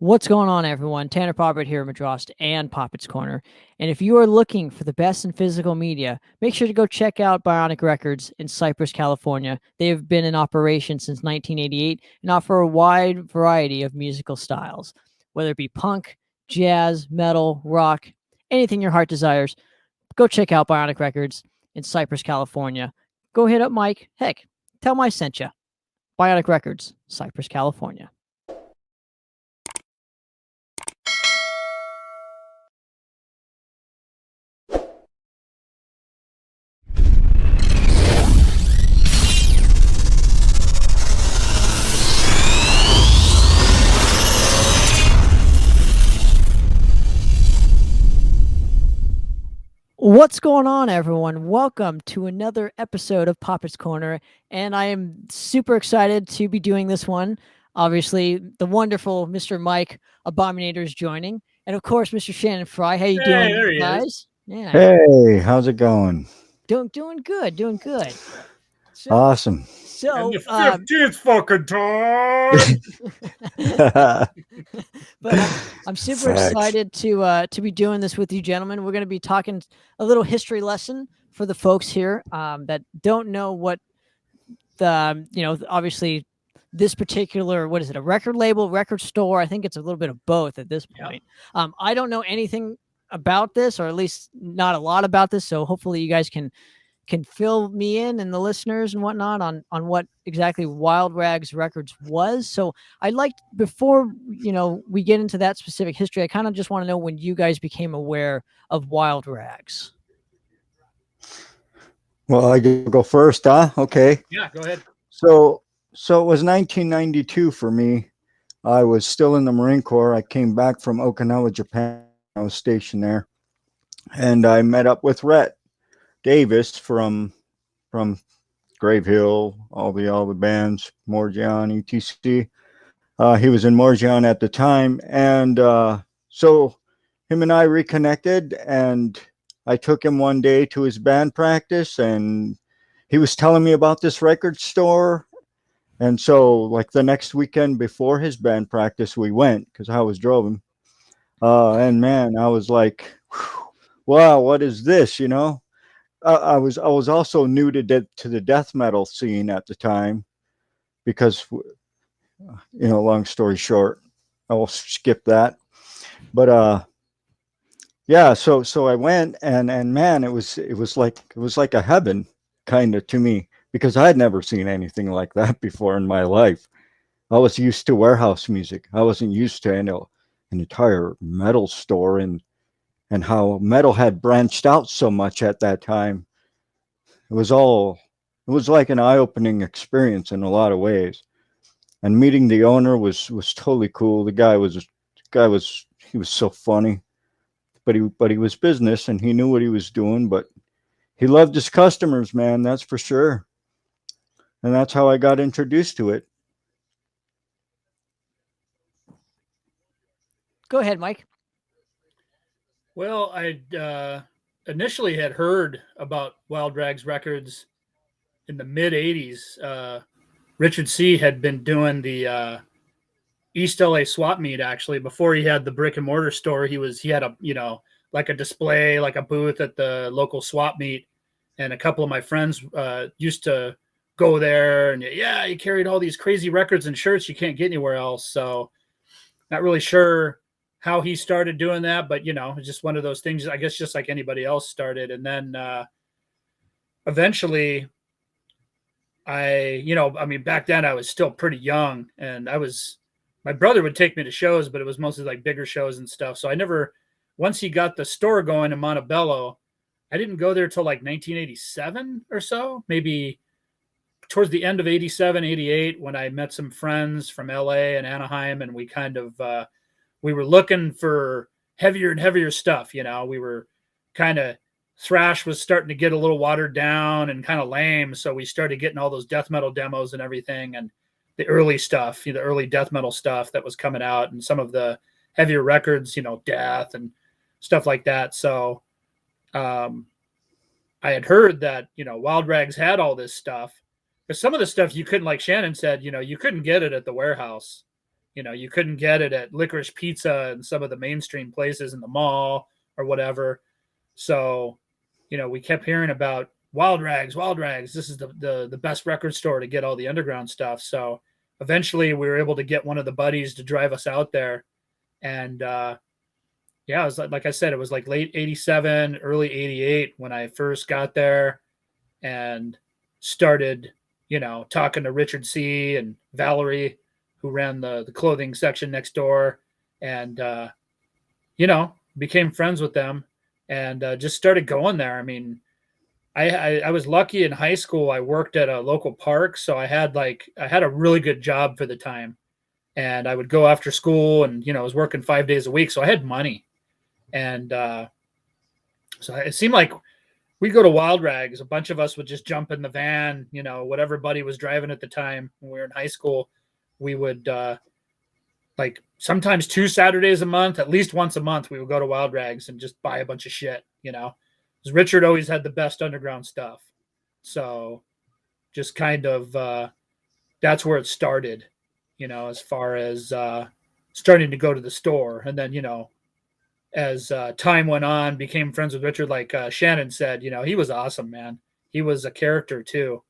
What's going on, everyone? Tanner Poppitt here, Madrost and Poppitt's Corner. And if you are looking for the best in physical media, make sure to go check out Bionic Records in Cypress, California. They have been in operation since 1988 and offer a wide variety of musical styles, whether it be punk, jazz, metal, rock, anything your heart desires. Go check out Bionic Records in Cypress, California. Go hit up Mike. Heck, tell him I sent you. Bionic Records, Cypress, California. What's going on, everyone? Welcome to another episode of Poppitt's Corner, and I am super excited to be doing this one. Obviously, the wonderful Mr. Mike Abominator is joining, and of course, Mr. Shannon Frye. How you doing, there he guys? is. Yeah, Hey, how's it going? doing good. So, Awesome. And so, the 15th fucking time. but I'm super Facts. excited to be doing this with you, gentlemen. We're going to be talking a little history lesson for the folks here that don't know what the obviously this particular, what is it, a record label, record store? I think it's a little bit of both at this point. I don't know anything about this, or at least not a lot about this, so hopefully you guys can fill me in and the listeners and whatnot on what exactly Wild Rags Records was. So I'd like, before we get into that specific history, I kind of just want to know when you guys became aware of Wild Rags. Well, I go first, huh? Okay. Yeah, go ahead. So it was 1992 for me. I was still in the Marine Corps. I came back from Okinawa, Japan. I was stationed there, and I met up with Rhett Davis from Gravehill, all the bands, Morjan, etc. He was in Morjan at the time, and so him and I reconnected, and I took him one day to his band practice, and he was telling me about this record store. And so, like the next weekend before his band practice, we went because I was driving. And man, I was like, wow, what is this? I was also new to the death metal scene at the time because, long story short, I will skip that. But yeah, so I went, and man, it was like a heaven kind of to me, because I had never seen anything like that before in my life. I was used to warehouse music. I wasn't used to an entire metal store, and how metal had branched out so much at that time. It was like an eye-opening experience in a lot of ways. And meeting the owner was totally cool. The guy was he was so funny. But he was business, and he knew what he was doing, but he loved his customers, man, that's for sure. And that's how I got introduced to it. Go ahead, Mike. Well, I initially had heard about Wild Rags Records in the mid 80s. Richard C. had been doing the East L.A. swap meet, actually. Before he had the brick-and-mortar store, he had a, like a display, like a booth at the local swap meet. And a couple of my friends used to go there, and he carried all these crazy records and shirts you can't get anywhere else. So not really sure how he started doing that, but it's just one of those things, I guess, just like anybody else started. And then eventually back then I was still pretty young, and my brother would take me to shows, but it was mostly like bigger shows and stuff. So once he got the store going in Montebello, I didn't go there till like 1987 or so, maybe towards the end of 87, 88, when I met some friends from LA and Anaheim, and we kind of, we were looking for heavier and heavier stuff. We were kind of, thrash was starting to get a little watered down and kind of lame. So we started getting all those death metal demos and everything, and the early stuff, the early death metal stuff that was coming out, and some of the heavier records, Death and stuff like that. So I had heard that, Wild Rags had all this stuff, because some of the stuff you couldn't, like Shannon said, you couldn't get it at the warehouse. You couldn't get it at Licorice Pizza and some of the mainstream places in the mall or whatever. So, we kept hearing about Wild Rags. This is the best record store to get all the underground stuff. So eventually we were able to get one of the buddies to drive us out there. And it was like I said, it was like late 87, early 88 when I first got there and started, talking to Richard C. and Valerie, who ran the clothing section next door, and, became friends with them and just started going there. I mean, I was lucky in high school. I worked at a local park, so I had a really good job for the time, and I would go after school, and I was working 5 days a week, so I had money, and so it seemed like we'd go to Wild Rags. A bunch of us would just jump in the van, whatever buddy was driving at the time when we were in high school. We would sometimes 2 Saturdays a month, at least once a month, we would go to Wild Rags and just buy a bunch of shit, because Richard always had the best underground stuff. So just kind of that's where it started, as far as starting to go to the store. And then, as time went on, became friends with Richard, like Shannon said, he was awesome, man. He was a character too.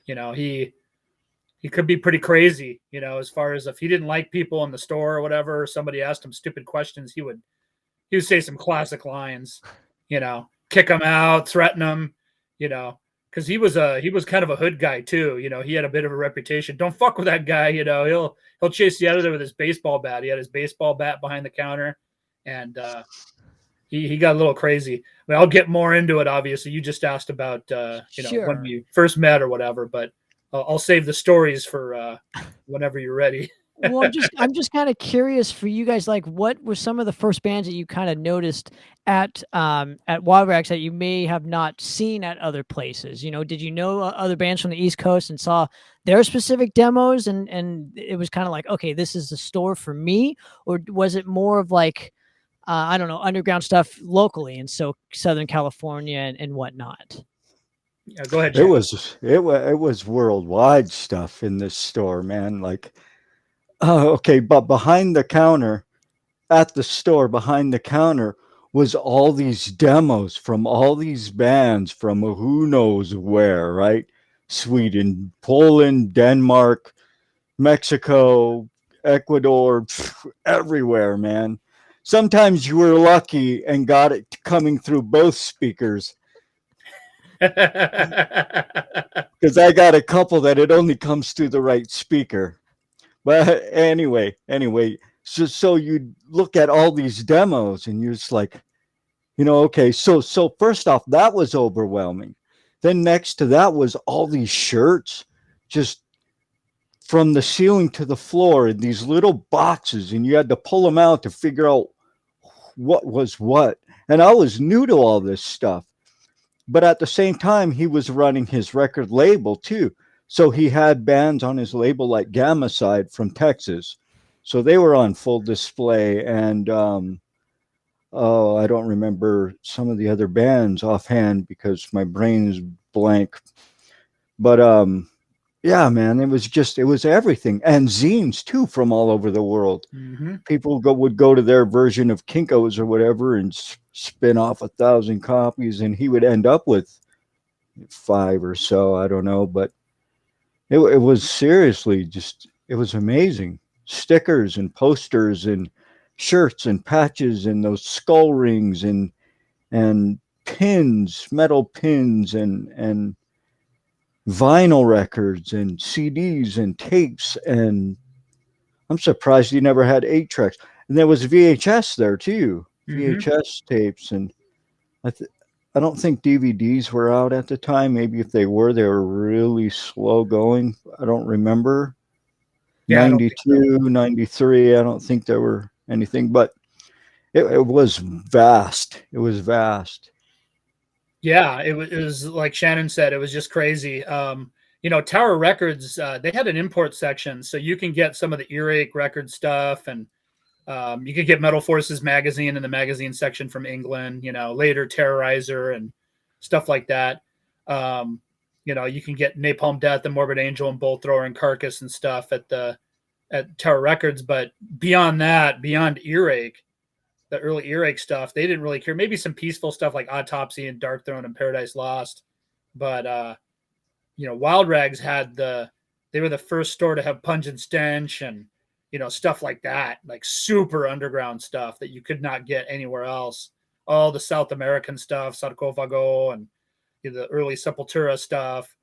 He could be pretty crazy, as far as if he didn't like people in the store or whatever, or somebody asked him stupid questions, he would say some classic lines, kick them out, threaten them, because he was kind of a hood guy too. He had a bit of a reputation. Don't fuck with that guy. He'll chase you out of there with his baseball bat. He had his baseball bat behind the counter, and he got a little crazy. I mean, I'll get more into it. Obviously, you just asked about Sure. when we first met or whatever, but I'll save the stories for whenever you're ready. Well, I'm just kind of curious for you guys, like what were some of the first bands that you kind of noticed at Wild Rags that you may have not seen at other places? Did you know other bands from the East Coast and saw their specific demos and it was kind of like, okay, this is the store for me? Or was it more of like, I don't know, underground stuff locally in Southern California and whatnot? Yeah, go ahead, It Jack. was worldwide stuff in this store, man. Like, okay, but behind the counter at the store, behind the counter was all these demos from all these bands from who knows where, right? Sweden, Poland, Denmark, Mexico, Ecuador, everywhere, man. Sometimes you were lucky and got it coming through both speakers. Because I got a couple that it only comes through the right speaker. But anyway, so you look at all these demos and you're just like, okay, so first off, that was overwhelming. Then next to that was all these shirts, just from the ceiling to the floor in these little boxes, and you had to pull them out to figure out what was what. And I was new to all this stuff. But at the same time, he was running his record label too. So he had bands on his label like Gamma Side from Texas. So they were on full display. And I don't remember some of the other bands offhand because my brain is blank. But yeah, man, it was everything. And zines too from all over the world. Mm-hmm. People would go to their version of Kinko's or whatever and spin off 1,000 copies, and he would end up with 5 or so. I don't know, but it was seriously it was amazing. Stickers and posters and shirts and patches and those skull rings and pins, metal pins and vinyl records and CDs and tapes. And I'm surprised he never had 8 tracks. And there was VHS there too. VHS tapes, and I don't think DVDs were out at the time. Maybe if they were really slow going. I don't remember. Yeah, 92, 93. I don't think there were anything, but it was vast. It was vast. Yeah, it was like Shannon said, it was just crazy. Tower Records, they had an import section, so you can get some of the Earache record stuff, and you could get Metal Forces magazine in the magazine section from England, later Terrorizer and stuff like that. You can get Napalm Death and Morbid Angel and Bolt Thrower and Carcass and stuff at the at Tower Records. But beyond that, beyond Earache, the early Earache stuff, they didn't really care. Maybe some peaceful stuff like Autopsy and Dark Throne and Paradise Lost. But, you know, Wild Rags they were the first store to have Pungent Stench and, you know, stuff like that, like super underground stuff that you could not get anywhere else. All the South American stuff, Sarcophago, and the early Sepultura stuff.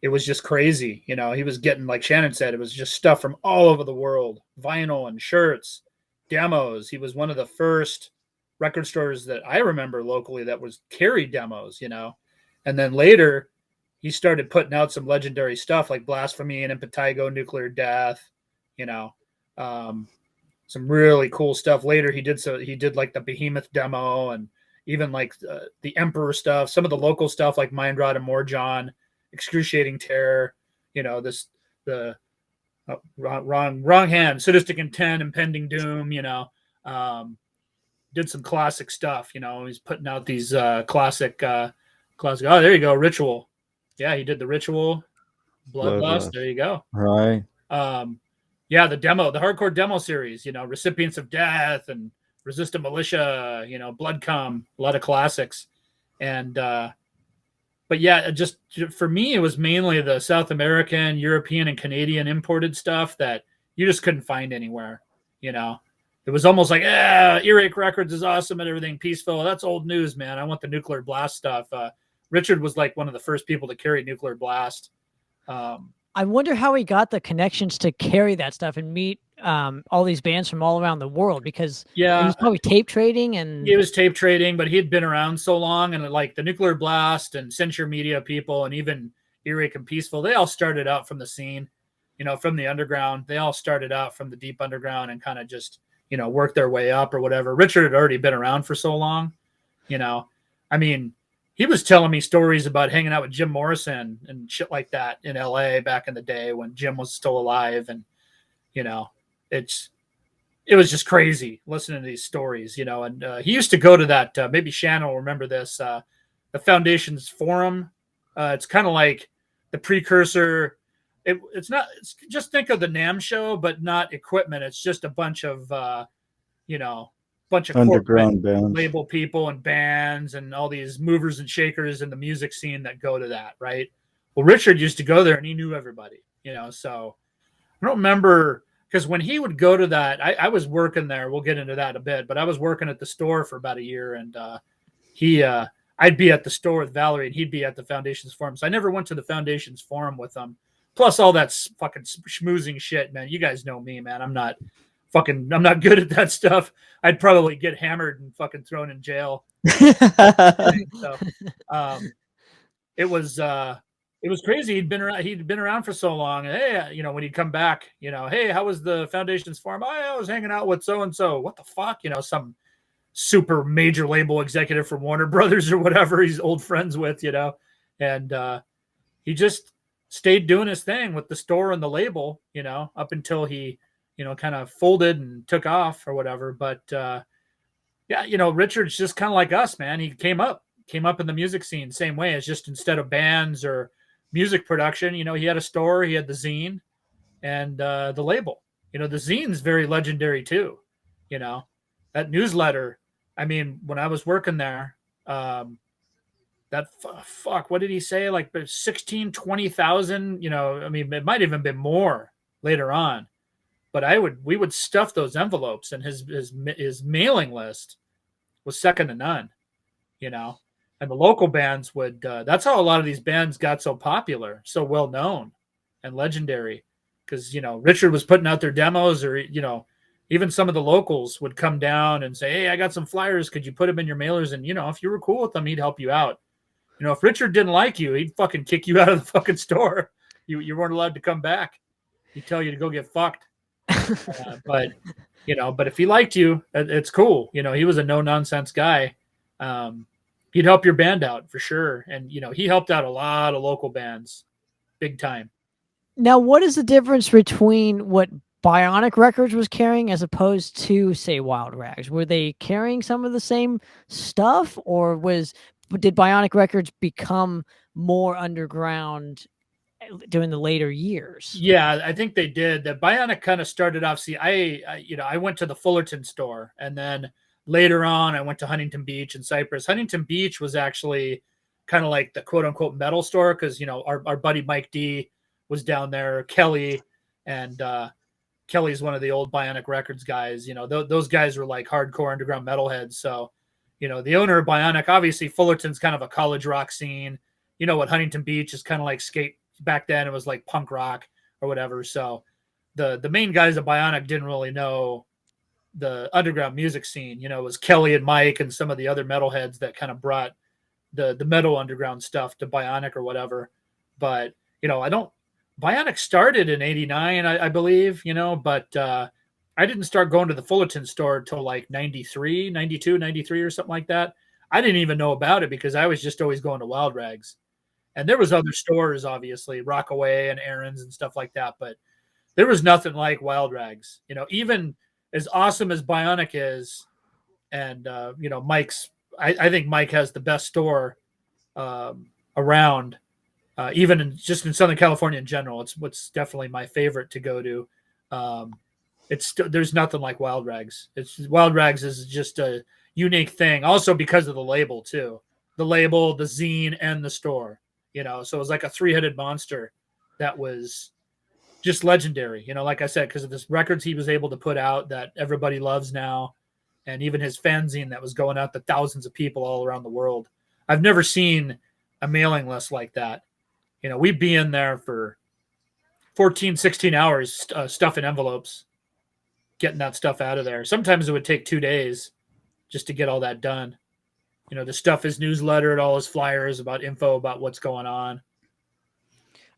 It was just crazy. You know, he was getting, like Shannon said, it was just stuff from all over the world, vinyl and shirts, demos. He was one of the first record stores that I remember locally that was carried demos, you know. And then later he started putting out some legendary stuff like Blasphemy and Impetigo, Nuclear Death, you know, some really cool stuff. Later he did like the Behemoth demo and even like the Emperor stuff, some of the local stuff like Mind Rot and Morjon, Excruciating Terror, you know, wrong hand, Sadistic Intent, Impending Doom, you know, did some classic stuff, you know. He's putting out these classic. Oh, there you go, Ritual. Yeah, he did the Ritual, Bloodlust. There you go. Right. Yeah, the hardcore demo series, you know, Recipients of Death and Resistant Militia, you know, Blood Cum, a lot of classics. And but yeah, just for me, it was mainly the South American, European, and Canadian imported stuff that you just couldn't find anywhere. You know, it was almost like, Earache Records is awesome and everything peaceful. That's old news, man. I want the Nuclear Blast stuff. Richard was like one of the first people to carry Nuclear Blast. I wonder how he got the connections to carry that stuff and meet all these bands from all around the world, because he was probably tape trading. And he was tape trading, but he had been around so long, and like the Nuclear Blast and Censure Media people and even Earache and Peaceful, they all started out from the scene, you know, from the underground. They all started out from the deep underground and kind of just, you know, worked their way up or whatever. Richard had already been around for so long, you know. I mean, he was telling me stories about hanging out with Jim Morrison and shit like that in L.A. back in the day when Jim was still alive. And, you know, it was just crazy listening to these stories, you know. And he used to go to that, maybe Shannon will remember this, the Foundation's Forum. It's kind of like the precursor. It's just think of the NAMM show, but not equipment. It's just a bunch of, you know, bunch of underground bands, label people and bands and all these movers and shakers in the music scene that go to that, right? Well, Richard used to go there and he knew everybody, you know. So I don't remember, because when he would go to that, I was working there. We'll get into that a bit, but I was working at the store for about a year, and I'd be at the store with Valerie and he'd be at the Foundation's Forum. So I never went to the Foundation's Forum with him. Plus all that fucking schmoozing shit, man. You guys know me, man. I'm not good at that stuff. I'd probably get hammered and fucking thrown in jail. So, it was crazy. He'd been around for so long. And, hey, you know, when he'd come back, you know, hey, how was the Foundation's Forum? I was hanging out with so and so. What the fuck, you know, some super major label executive from Warner Brothers or whatever he's old friends with, you know, and he just stayed doing his thing with the store and the label, you know, up until he, you know, kind of folded and took off or whatever. But yeah, you know, Richard's just kind of like us, man. He came up in the music scene same way, as just instead of bands or music production, you know, he had a store, he had the zine and the label. You know, the zine's very legendary too. You know, that newsletter. I mean, when I was working there, what did he say? Like 16, 20,000, you know, I mean, it might even been more later on. But we would stuff those envelopes, and his mailing list was second to none, you know. And the local bands would. That's how a lot of these bands got so popular, so well known, and legendary, because, you know, Richard was putting out their demos, or, you know, even some of the locals would come down and say, "Hey, I got some flyers. Could you put them in your mailers?" And, you know, if you were cool with them, he'd help you out. You know, if Richard didn't like you, he'd fucking kick you out of the fucking store. You weren't allowed to come back. He'd tell you to go get fucked. But, you know, but if he liked you, it's cool. You know, he was a no nonsense guy. He'd help your band out for sure. And, you know, he helped out a lot of local bands big time. Now, what is the difference between what Bionic Records was carrying as opposed to, say, Wild Rags? Were they carrying some of the same stuff, or did Bionic Records become more underground during the later years. Yeah, I think they did. The Bionic kind of started off. See, I went to the Fullerton store, and then later on, I went to Huntington Beach and Cypress. Huntington Beach was actually kind of like the quote unquote metal store because our buddy Mike D was down there, Kelly, and Kelly's one of the old Bionic Records guys. Those guys were like hardcore underground metalheads. So, the owner of Bionic, obviously Fullerton's kind of a college rock scene. What Huntington Beach is kind of like skate. Back then it was like punk rock or whatever. So the main guys of Bionic didn't really know the underground music scene. It was Kelly and Mike and some of the other metalheads that kind of brought the metal underground stuff to Bionic or whatever. But, Bionic started in 89, I believe, but I didn't start going to the Fullerton store till like 93, 92, 93 or something like that. I didn't even know about it because I was just always going to Wild Rags. And there was other stores, obviously, Rockaway and Aaron's and stuff like that. But there was nothing like Wild Rags. Even as awesome as Bionic is, and, Mike's, I think Mike has the best store around, even just in Southern California in general. It's what's definitely my favorite to go to. There's nothing like Wild Rags. Wild Rags is just a unique thing. Also because of the label, too. The label, the zine, and the store. So it was like a three-headed monster that was just legendary, like I said, because of this records he was able to put out that everybody loves now. And even his fanzine that was going out to thousands of people all around the world. I've never seen a mailing list like that. We'd be in there for 14, 16 hours stuffing envelopes, getting that stuff out of there. Sometimes it would take 2 days just to get all that done. To stuff his newsletter and all his flyers about info about what's going on.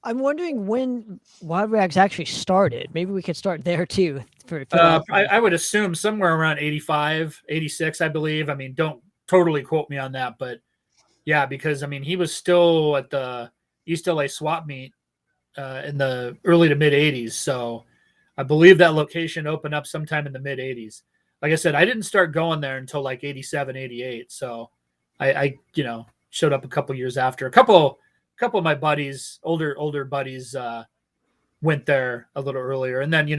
I'm wondering when Wild Rags actually started. Maybe we could start there too. I would assume somewhere around 85, 86, I believe. I mean, don't totally quote me on that, but yeah, because he was still at the East L.A. swap meet in the early to mid 80s. So I believe that location opened up sometime in the mid 80s. Like I said, I didn't start going there until like 87, 88. So I showed up a couple years after. A couple of my buddies, older buddies, went there a little earlier. And then,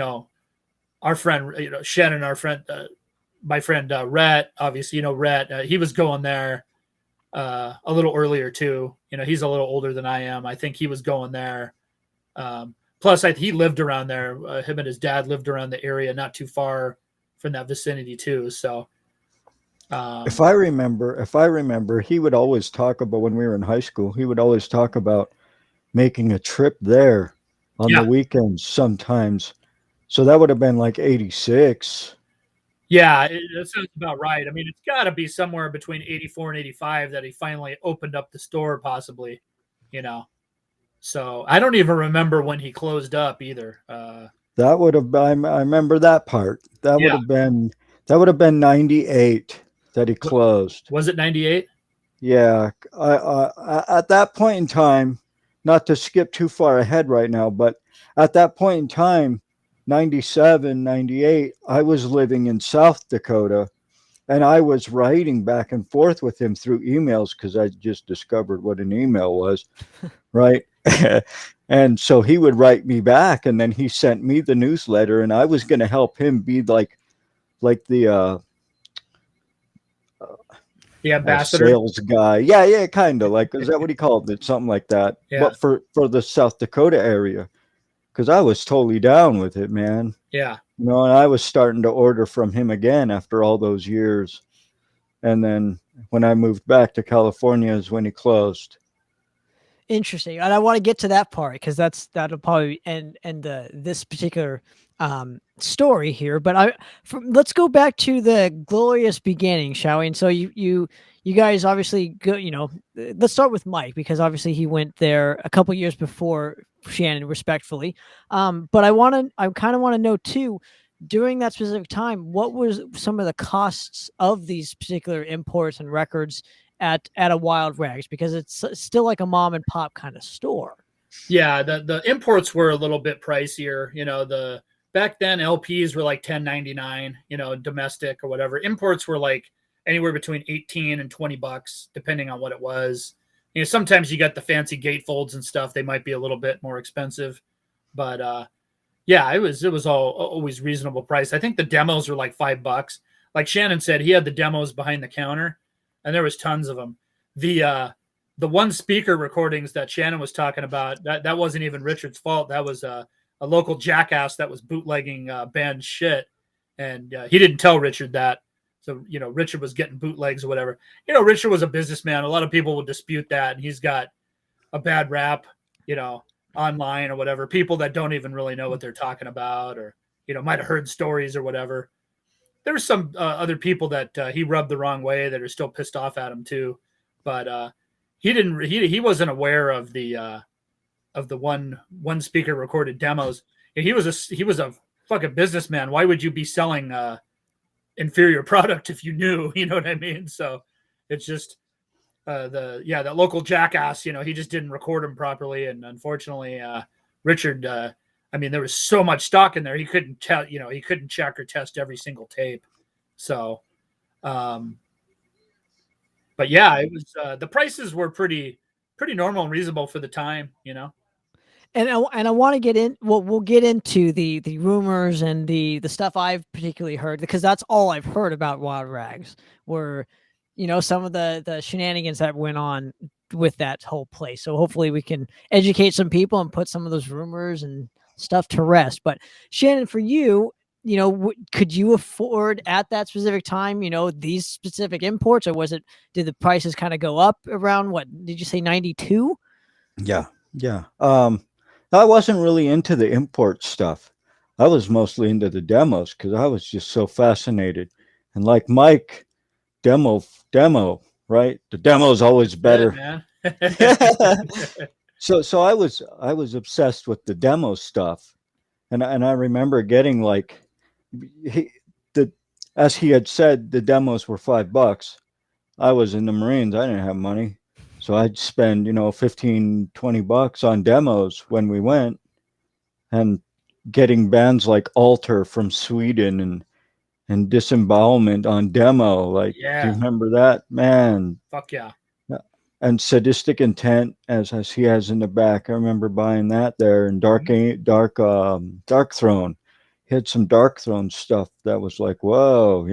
our friend, Shannon, my friend, Rhett, obviously, Rhett, he was going there a little earlier too. He's a little older than I am. I think he was going there. Plus he lived around there. Him and his dad lived around the area, not too far from that vicinity too. So, if I remember, he would always talk about when we were in high school. He would always talk about making a trip there on the weekends sometimes. So that would have been like 86. Yeah, that sounds about right. I mean, it's got to be somewhere between 84 and 85 that he finally opened up the store, possibly. So I don't even remember when he closed up either. That would have been. I remember that part. That would have been 98. That he closed. Was it 98? Yeah. At that point in time, not to skip too far ahead right now, but at that point in time, 97, 98, I was living in South Dakota, and I was writing back and forth with him through emails because I just discovered what an email was, right? And so he would write me back, and then he sent me the newsletter, and I was going to help him be like the ambassador, sales guy. Yeah, kind of like, is that what he called it? Something like that. Yeah. But for the South Dakota area, because I was totally down with it, man. Yeah. And I was starting to order from him again after all those years. And then when I moved back to California is when he closed. Interesting. And I want to get to that part because that'll probably end this particular story here. But let's go back to the glorious beginning, shall we? And so you guys obviously go, let's start with Mike because obviously he went there a couple years before Shannon, respectfully. But I kind of want to know too, during that specific time, what was some of the costs of these particular imports and records at a Wild Rags, because it's still like a mom and pop kind of store. Yeah, the imports were a little bit pricier. Back then LPs were like $10.99, domestic or whatever. Imports were like anywhere between $18 and $20, depending on what it was. sometimes you got the fancy gatefolds and stuff. They might be a little bit more expensive, but yeah, it was always reasonable price. I think the demos were like $5. Like Shannon said, he had the demos behind the counter, and there was tons of them. The one speaker recordings that Shannon was talking about, that wasn't even Richard's fault. That was a local jackass that was bootlegging band shit, and he didn't tell Richard that. So Richard was getting bootlegs or whatever. Richard was a businessman. A lot of people will dispute that, and he's got a bad rap, online or whatever. People that don't even really know what they're talking about, or might have heard stories or whatever. There's some other people that he rubbed the wrong way that are still pissed off at him too, but he wasn't aware of the one speaker recorded demos. He was a fucking businessman. Why would you be selling inferior product if you knew? You know what I mean? So it's just that local jackass. He just didn't record him properly, and unfortunately, Richard. There was so much stock in there, he couldn't tell. He couldn't check or test every single tape. So, but yeah, it was the prices were pretty normal and reasonable for the time. And I want to get in. Well, we'll get into the rumors and the stuff I've particularly heard, because that's all I've heard about Wild Rags. Were some of the shenanigans that went on with that whole place. So hopefully we can educate some people and put some of those rumors and stuff to rest. But Shannon, for you, could you afford at that specific time, these specific imports, or did the prices kind of go up around, what did you say, 92? Yeah. I wasn't really into the import stuff. I was mostly into the demos because I was just so fascinated. And like Mike, demo, right? The demo is always better. Yeah, man. So I was obsessed with the demo stuff, and I remember getting as he had said, the demos were $5. I was in the Marines. I didn't have money, so I'd spend 15-20 bucks on demos when we went, and getting bands like Alter from Sweden and Disembowelment on demo. Like, Yeah. do you remember that, man? Fuck yeah. And Sadistic Intent, as he has in the back. I remember buying that there, and Dark Throne. He had some Dark Throne stuff that was like, whoa,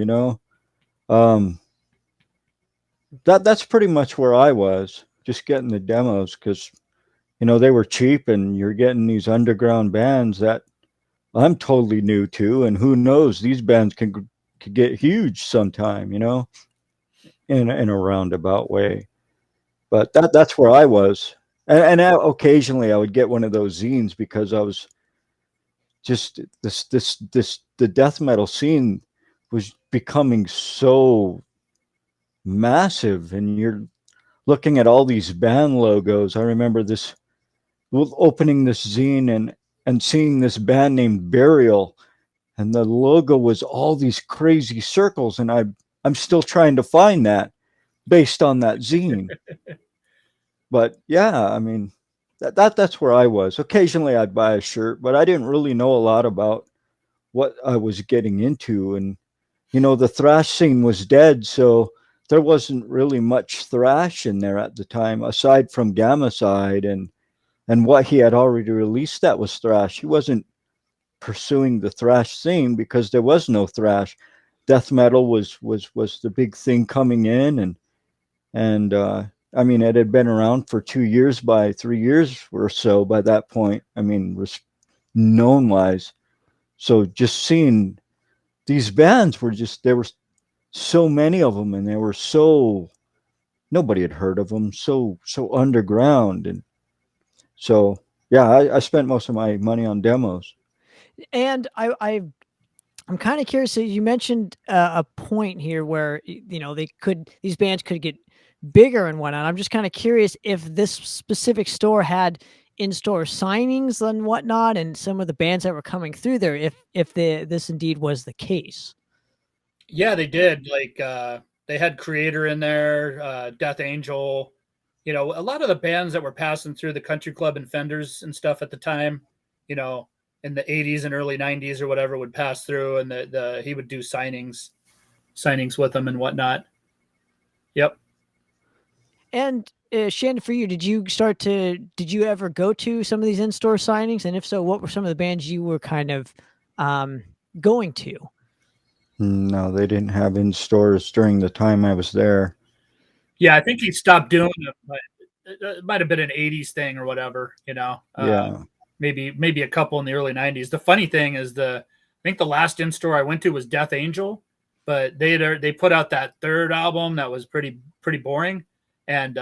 that's pretty much where I was, just getting the demos, because they were cheap, and you're getting these underground bands that I'm totally new to, and who knows, these bands could get huge sometime, in a roundabout way. But that's where I was, and occasionally I would get one of those zines, because I was just the death metal scene was becoming so massive, and you're looking at all these band logos. I remember opening this zine and seeing this band named Burial, and the logo was all these crazy circles, and I'm still trying to find that based on that zine. But yeah, that's where I was. Occasionally I'd buy a shirt, but I didn't really know a lot about what I was getting into. And the thrash scene was dead, so there wasn't really much thrash in there at the time, aside from Gamacide and what he had already released that was thrash. He wasn't pursuing the thrash scene because there was no thrash. Death metal was the big thing coming in, and it had been around for 3 years or so by that point. Known wise. So just seeing these bands there were so many of them, and they were nobody had heard of them, so underground. And so, yeah, I spent most of my money on demos. And I'm kind of curious. So you mentioned a point here where these bands could get bigger and whatnot. I'm just kind of curious if this specific store had in-store signings and whatnot, and some of the bands that were coming through there, if this indeed was the case. Yeah, they did. Like they had Kreator in there, Death Angel. A lot of the bands that were passing through the Country Club and Fenders and stuff at the time, in the 80s and early 90s or whatever, would pass through, and he would do signings with them and whatnot. Yep. And Shannon, for you, did you ever go to some of these in-store signings? And if so, what were some of the bands you were kind of going to? No, they didn't have in stores during the time I was there. Yeah, I think he stopped doing it, but it might have been an 80s thing or whatever, Yeah. Maybe a couple in the early 90s. The funny thing is I think the last in-store I went to was Death Angel, but they put out that third album that was pretty boring, and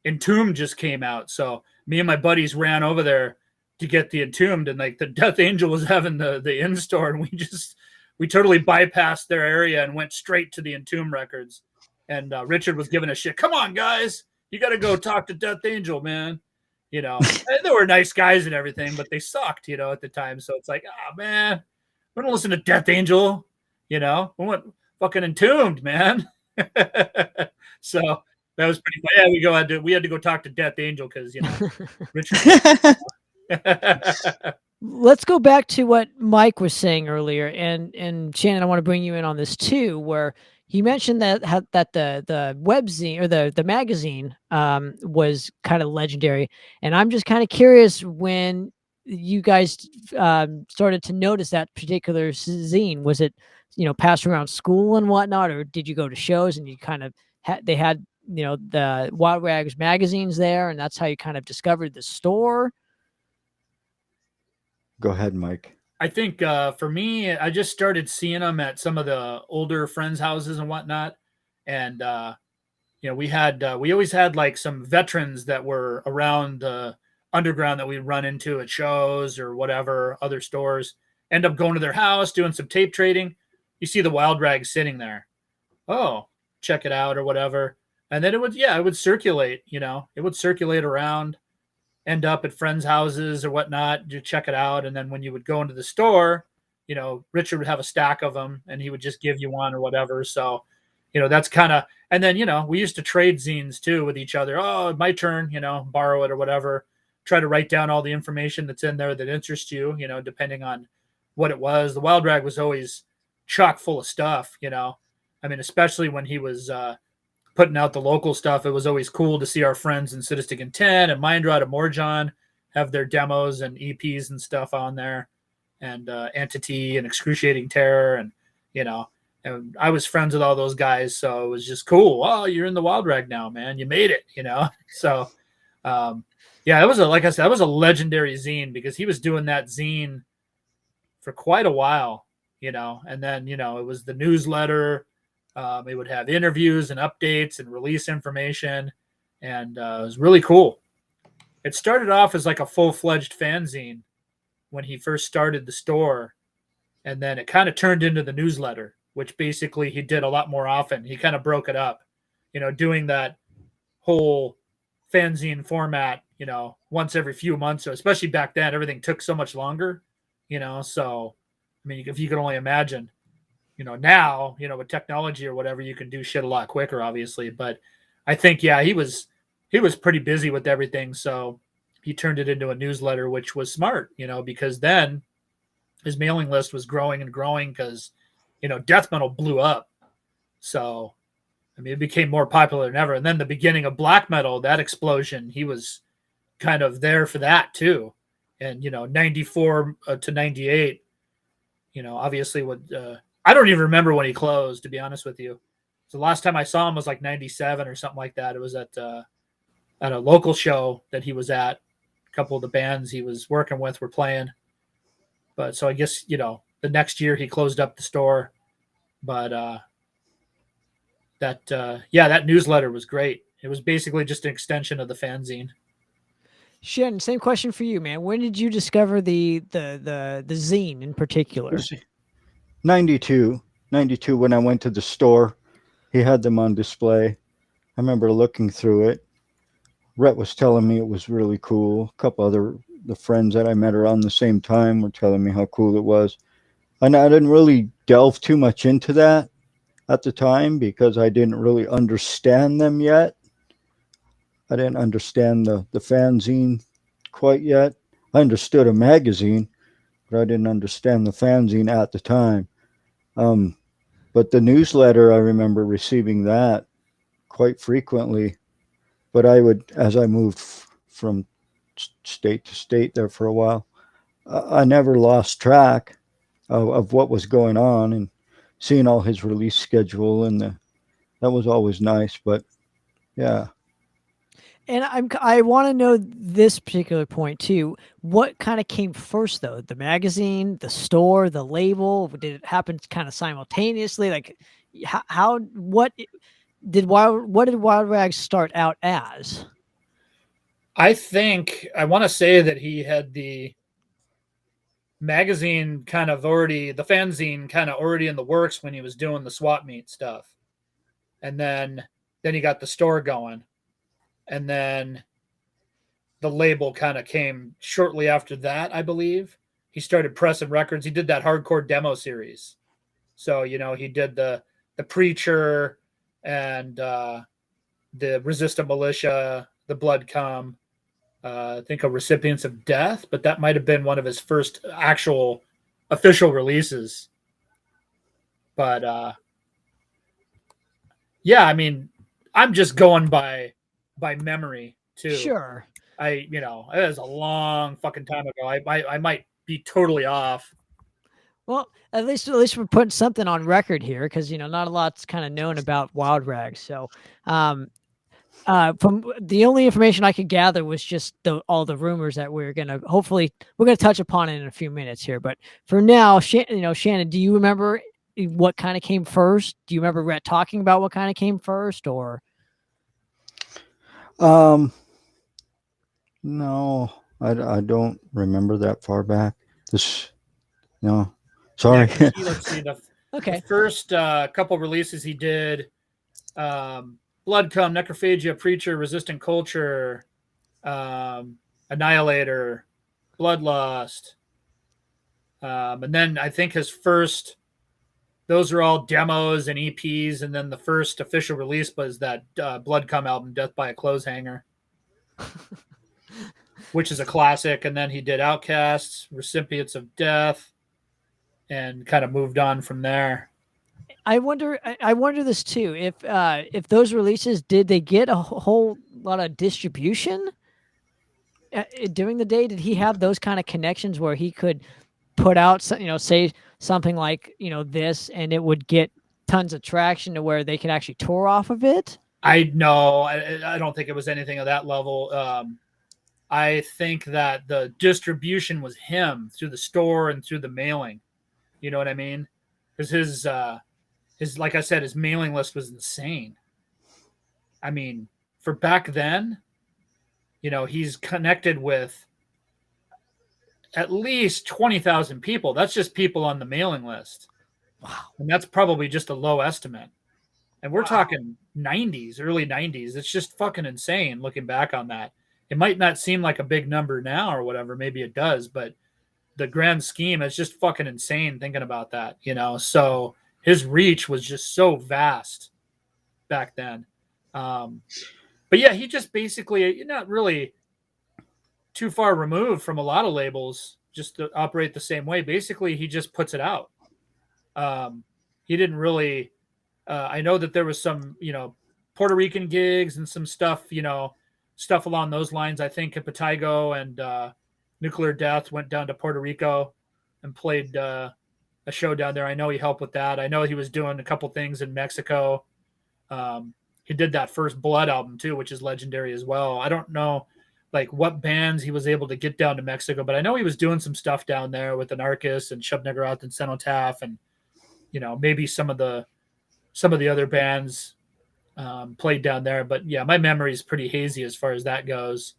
Entombed just came out. So me and my buddies ran over there to get the Entombed, and like the Death Angel was having the in-store, and we totally bypassed their area and went straight to the Entombed records. And Richard was giving us shit. Come on, guys, you got to go talk to Death Angel, man. They were nice guys and everything, but they sucked, at the time. So it's like, oh man, we don't listen to Death Angel, we went fucking Entombed, man. So that was pretty funny. Yeah, we had to go talk to Death Angel because Richard. Let's go back to what Mike was saying earlier, and Shannon, I want to bring you in on this too, where he mentioned that the webzine or the magazine was kind of legendary, and I'm just kind of curious when you guys started to notice that particular zine. Was it passed around school and whatnot, or did you go to shows and you kind of they had the Wild Rags magazines there, and that's how you kind of discovered the store? Go ahead, Mike. I think for me, I just started seeing them at some of the older friends' houses and whatnot. And, we always had like some veterans that were around the underground that we'd run into at shows or whatever, other stores, end up going to their house, doing some tape trading. You see the Wild Rag sitting there. Oh, check it out or whatever. And then it would circulate, it would circulate around, end up at friends' houses or whatnot, you check it out. And then when you would go into the store, Richard would have a stack of them and he would just give you one or whatever. So, that's kind of, and then, we used to trade zines too with each other. Oh, my turn, borrow it or whatever. Try to write down all the information that's in there that interests you, depending on what it was. The Wild Rag was always chock full of stuff, especially when he was, putting out the local stuff. It was always cool to see our friends in Sadistic Intent and Mind Rot and Morjon have their demos and EPs and stuff on there, and Entity and Excruciating Terror, and and I was friends with all those guys, so it was just cool. Oh, you're in the Wild Rag now, man. You made it, So, it was like I said, it was a legendary zine because he was doing that zine for quite a while, and then it was the newsletter. It would have interviews and updates and release information, and it was really cool. It started off as like a full-fledged fanzine when he first started the store, and then it kind of turned into the newsletter, which basically he did a lot more often. He kind of broke it up, doing that whole fanzine format, once every few months. So especially back then, everything took so much longer, So, if you could only imagine. Now, with technology or whatever, you can do shit a lot quicker, obviously. But I think, he was pretty busy with everything. So he turned it into a newsletter, which was smart, because then his mailing list was growing and growing because, death metal blew up. So, it became more popular than ever. And then the beginning of black metal, that explosion, he was kind of there for that too. And, 94 to 98, obviously with, I don't even remember when he closed, to be honest with you. So the last time I saw him was like 97 or something like that. It was at a local show that he was at. A couple of the bands he was working with were playing. But so I guess, the next year he closed up the store. But that newsletter was great. It was basically just an extension of the fanzine. Shannon, same question for you, man. When did you discover the zine in particular? 92 when I went to the store. He had them on display. I remember looking through it. Rhett was telling me it was really cool. A couple other the friends that I met around the same time were telling me how cool it was. And I didn't really delve too much into that at the time because I didn't really understand them yet. I didn't understand the fanzine quite yet. I understood a magazine, but I didn't understand the fanzine at the time. But the newsletter, I remember receiving that quite frequently. but I would, as I moved from state to state there for a while, I never lost track of what was going on, and seeing all his release schedule, and that was always nice. But yeah. And I want to know this particular point too. What kind of came first, though? The magazine, the store, the label? Did it happen kind of simultaneously? Like, what did Wild Rags start out as? I think I want to say that he had the magazine kind of already, the fanzine kind of already in the works when he was doing the swap meet stuff, and then he got the store going. And then the label kind of came shortly after that, I believe. He started pressing records. He did that hardcore demo series. So, he did the Preacher and the Resistant Militia, the Blood Come, I think a Recipients of Death, but that might have been one of his first actual official releases. But yeah, I mean, I'm just going by memory too. Sure. It was a long fucking time ago. I might be totally off. Well, at least we're putting something on record here, because not a lot's kind of known about Wild Rags. So, from the only information I could gather was just all the rumors that we're gonna touch upon it in a few minutes here. But for now, Shannon, do you remember what kind of came first? Do you remember Rhett talking about what kind of came first, or? No, I don't remember that far back. No, sorry. Yeah, let's see Okay. The first couple releases he did, Blood Come, Necrophagia, Preacher, Resistant Culture, Annihilator, Bloodlust, and then I think his first. Those are all demos and EPs, and then the first official release was that Blood Come album, Death by a Clothes Hanger, which is a classic. And then he did Outcasts, Recipients of Death, and kind of moved on from there. I wonder this too. If those releases, did they get a whole lot of distribution during the day? Did he have those kind of connections where he could put out, say something like, this, and it would get tons of traction to where they could actually tour off of it? I don't think it was anything of that level. I think that the distribution was him through the store and through the mailing. You know what I mean? Because his, like I said, his mailing list was insane. I mean, for back then, he's connected with at least 20,000 people. That's just people on the mailing list. Wow. And that's probably just a low estimate. And we're talking 90s, early 90s. It's just fucking insane looking back on that. It might not seem like a big number now or whatever. Maybe it does, but the grand scheme is just fucking insane thinking about that, So his reach was just so vast back then. But yeah, he just basically, not really too far removed from a lot of labels just to operate the same way. Basically, he just puts it out. He didn't really, I know that there was some, Puerto Rican gigs and some stuff, stuff along those lines. I think Hepatigo and Nuclear Death went down to Puerto Rico and played a show down there. I know he helped with that. I know he was doing a couple things in Mexico. He did that first Blood album too, which is legendary as well. I don't know like what bands he was able to get down to Mexico, but I know he was doing some stuff down there with Anarchist and Shub Negaroth and Cenotaph, and maybe some of the other bands played down there. But yeah, my memory is pretty hazy as far as that goes.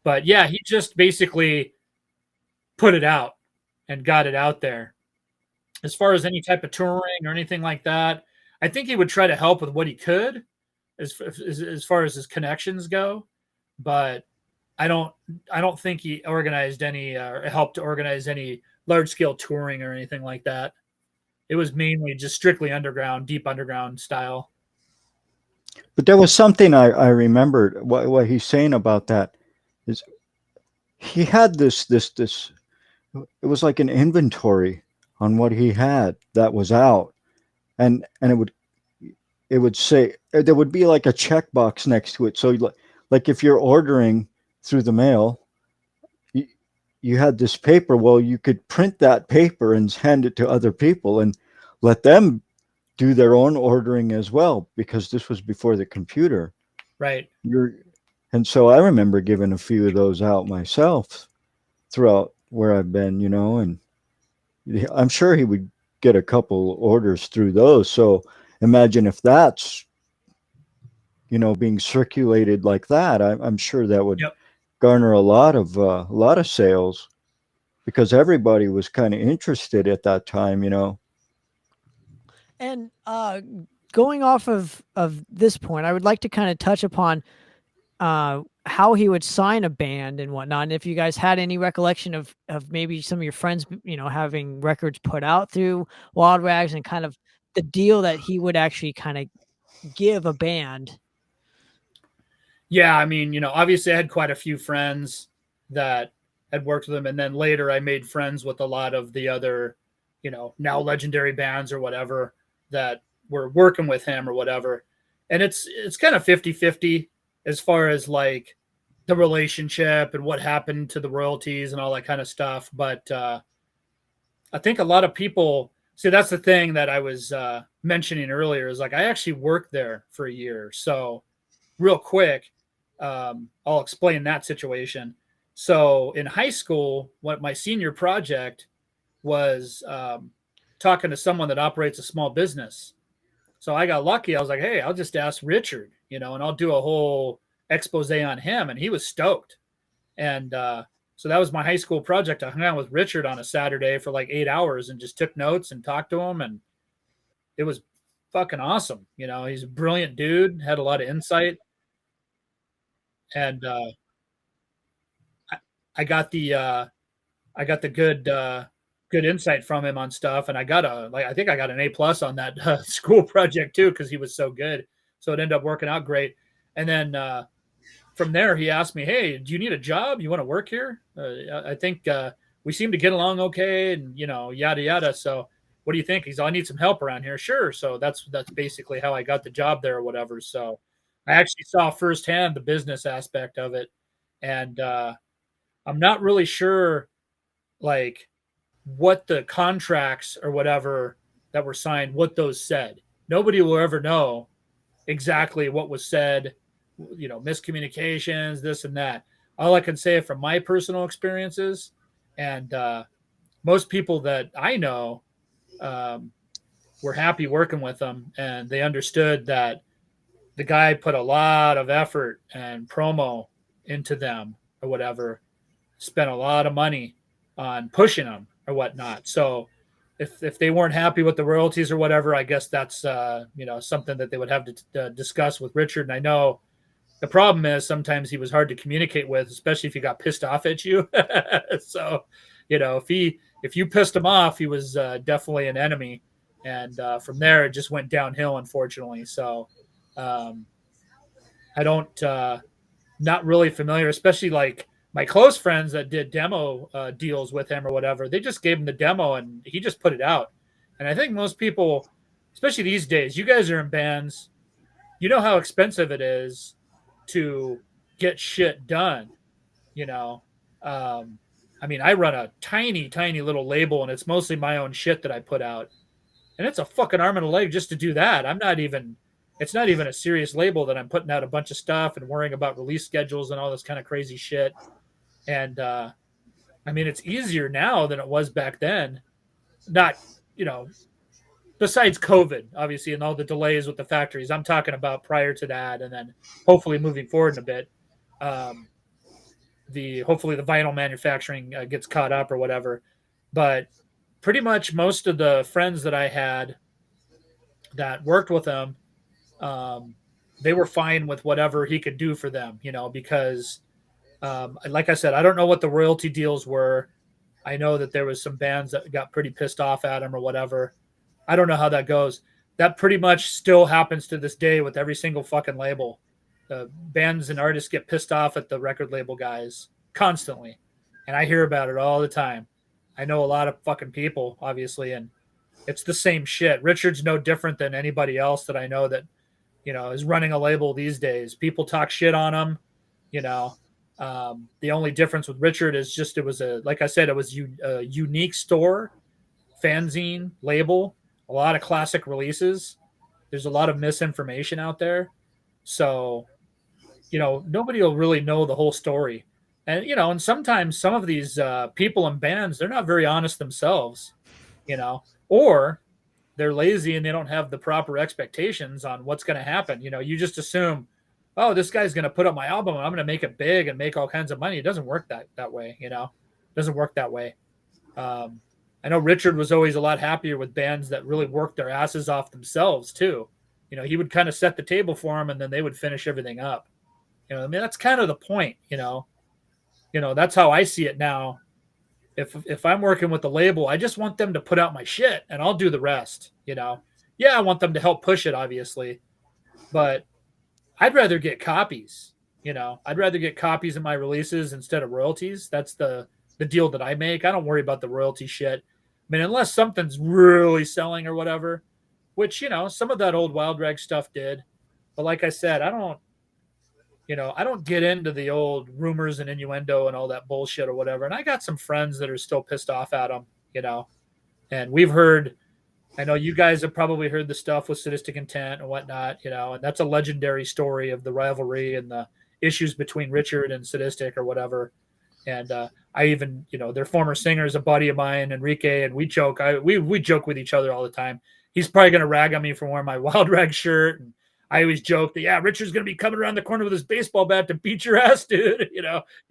But yeah, he just basically put it out and got it out there. As far as any type of touring or anything like that, I think he would try to help with what he could as far as his connections go. But I don't think he organized any or helped to organize any large scale touring or anything like that. It was mainly just strictly underground, deep underground style. But there was something I remembered. What he's saying about that is he had this. It was like an inventory on what he had that was out, and it would say there would be like a checkbox next to it. So like if you're ordering through the mail, you had this paper. Well, you could print that paper and hand it to other people and let them do their own ordering as well, because this was before the computer. Right. And so I remember giving a few of those out myself throughout where I've been, and I'm sure he would get a couple orders through those. So imagine if that's, being circulated like that. I'm sure that would garner a lot of sales, because everybody was kind of interested at that time, And going off of this point, I would like to kind of touch upon how he would sign a band and whatnot. And if you guys had any recollection of maybe some of your friends, having records put out through Wild Rags, and kind of the deal that he would actually kind of give a band. Yeah, I mean, obviously I had quite a few friends that had worked with him, and then later I made friends with a lot of the other, now legendary bands or whatever that were working with him or whatever. And it's kind of 50-50 as far as like the relationship and what happened to the royalties and all that kind of stuff. But I think a lot of people see, that's the thing that I was mentioning earlier, is like I actually worked there for a year. So real quick, I'll explain that situation. So in high school, what my senior project was talking to someone that operates a small business. So I got lucky. I was like, hey, I'll just ask Richard, and I'll do a whole expose on him. And he was stoked. And so that was my high school project. I hung out with Richard on a Saturday for like 8 hours and just took notes and talked to him. And it was fucking awesome. He's a brilliant dude, had a lot of insight. And I got the good insight from him on stuff, and I think I got an A+ on that school project too, because he was so good. So it ended up working out great. And then from there, he asked me, "Hey, do you need a job? You want to work here? I think we seem to get along okay, and yada yada. So what do you think?" He's, "I need some help around here." Sure. So that's basically how I got the job there or whatever. So I actually saw firsthand the business aspect of it, and I'm not really sure, like, what the contracts or whatever that were signed, what those said. Nobody will ever know exactly what was said, miscommunications, this and that. All I can say from my personal experiences, and most people that I know were happy working with them, and they understood that the guy put a lot of effort and promo into them or whatever, spent a lot of money on pushing them or whatnot. So if they weren't happy with the royalties or whatever, I guess that's something that they would have to discuss with Richard. And I know the problem is sometimes he was hard to communicate with, especially if he got pissed off at you. So if you pissed him off, he was definitely an enemy. And from there it just went downhill, unfortunately. So I don't not really familiar, especially like my close friends that did demo deals with him or whatever. They just gave him the demo and he just put it out. And I think most people, especially these days, you guys are in bands, you know how expensive it is to get shit done. I mean, I run a tiny little label, and it's mostly my own shit that I put out, and it's a fucking arm and a leg just to do that. It's not even a serious label that I'm putting out a bunch of stuff and worrying about release schedules and all this kind of crazy shit. And I mean, it's easier now than it was back then. Not, besides COVID, obviously, and all the delays with the factories. I'm talking about prior to that, and then hopefully moving forward in a bit. Hopefully the vinyl manufacturing gets caught up or whatever. But pretty much most of the friends that I had that worked with him, they were fine with whatever he could do for them, because like I said, I don't know what the royalty deals were. I know that there was some bands that got pretty pissed off at him or whatever. I don't know how that goes. That pretty much still happens to this day with every single fucking label. The bands and artists get pissed off at the record label guys constantly. And I hear about it all the time. I know a lot of fucking people, obviously, and it's the same shit. Richard's no different than anybody else that I know that, is running a label these days. People talk shit on him. you know. The only difference with Richard is just it was like I said, it was a unique store, fanzine label, a lot of classic releases. There's a lot of misinformation out there. So, nobody will really know the whole story. And sometimes some of these people in bands, they're not very honest themselves, or they're lazy and they don't have the proper expectations on what's going to happen. You just assume, oh, this guy's going to put up my album and I'm going to make it big and make all kinds of money. It doesn't work that way, It doesn't work that way. I know Richard was always a lot happier with bands that really worked their asses off themselves too. He would kind of set the table for them and then they would finish everything up. That's kind of the point, that's how I see it now. If I'm working with the label, I just want them to put out my shit and I'll do the rest, Yeah, I want them to help push it, obviously, but I'd rather get copies, I'd rather get copies of my releases instead of royalties. That's the deal that I make. I don't worry about the royalty shit. I mean, unless something's really selling or whatever, which, some of that old Wild Rag stuff did. But like I said, I don't get into the old rumors and innuendo and all that bullshit or whatever. And I got some friends that are still pissed off at them, and we've heard, I know you guys have probably heard the stuff with Sadistic Intent and whatnot, and that's a legendary story of the rivalry and the issues between Richard and Sadistic or whatever. And I even, their former singer is a buddy of mine, Enrique, and we joke. We joke with each other all the time. He's probably going to rag on me for wearing my Wild Rag shirt. And I always joke that, yeah, Richard's going to be coming around the corner with his baseball bat to beat your ass, dude.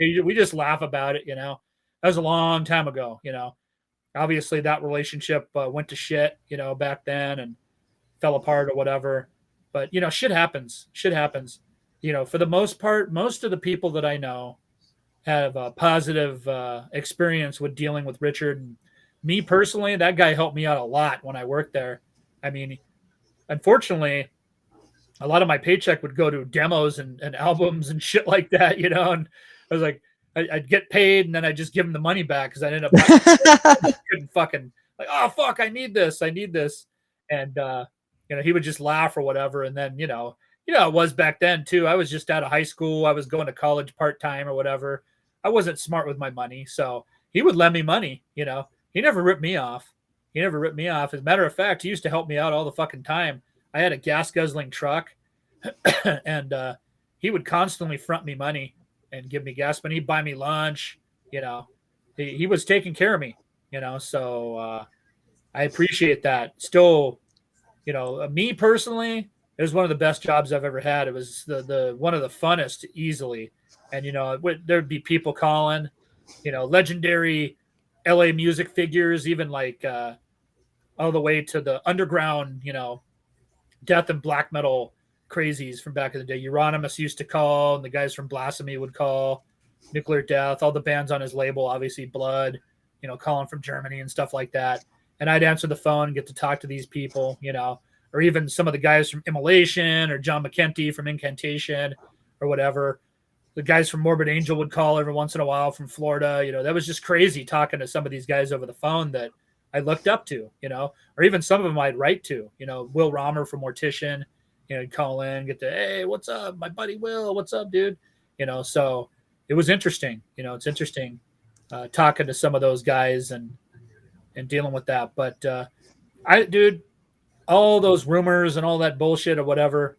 We just laugh about it, That was a long time ago, Obviously, that relationship went to shit, back then and fell apart or whatever. But, shit happens. Shit happens. For the most part, most of the people that I know have a positive experience with dealing with Richard. Me personally, that guy helped me out a lot when I worked there. I mean, unfortunately, a lot of my paycheck would go to demos and albums and shit like that, And I was like, I'd get paid and then I'd just give him the money back because I ended up couldn't fucking like, oh fuck, I need this. And he would just laugh or whatever. And then, it was back then too. I was just out of high school. I was going to college part-time or whatever. I wasn't smart with my money. So he would lend me money, He never ripped me off. As a matter of fact, he used to help me out all the fucking time. I had a gas guzzling truck and he would constantly front me money and give me gas money. He'd buy me lunch, he was taking care of me, so I appreciate that. Still, me personally, it was one of the best jobs I've ever had. It was the one of the funnest easily. And, there'd be people calling, legendary LA music figures, even like all the way to the underground, death and black metal crazies from back in the day. Euronymous used to call, and the guys from Blasphemy would call, Nuclear Death, all the bands on his label, obviously Blood, calling from Germany and stuff like that. And I'd answer the phone and get to talk to these people, or even some of the guys from Immolation or John McKenty from Incantation or whatever. The guys from Morbid Angel would call every once in a while from Florida. That was just crazy talking to some of these guys over the phone that I looked up to, or even some of them I'd write to, Will Romer from Mortician, he'd call in, get to, hey, what's up? My buddy Will, what's up, dude? So it was interesting. It's interesting talking to some of those guys and dealing with that. But all those rumors and all that bullshit or whatever,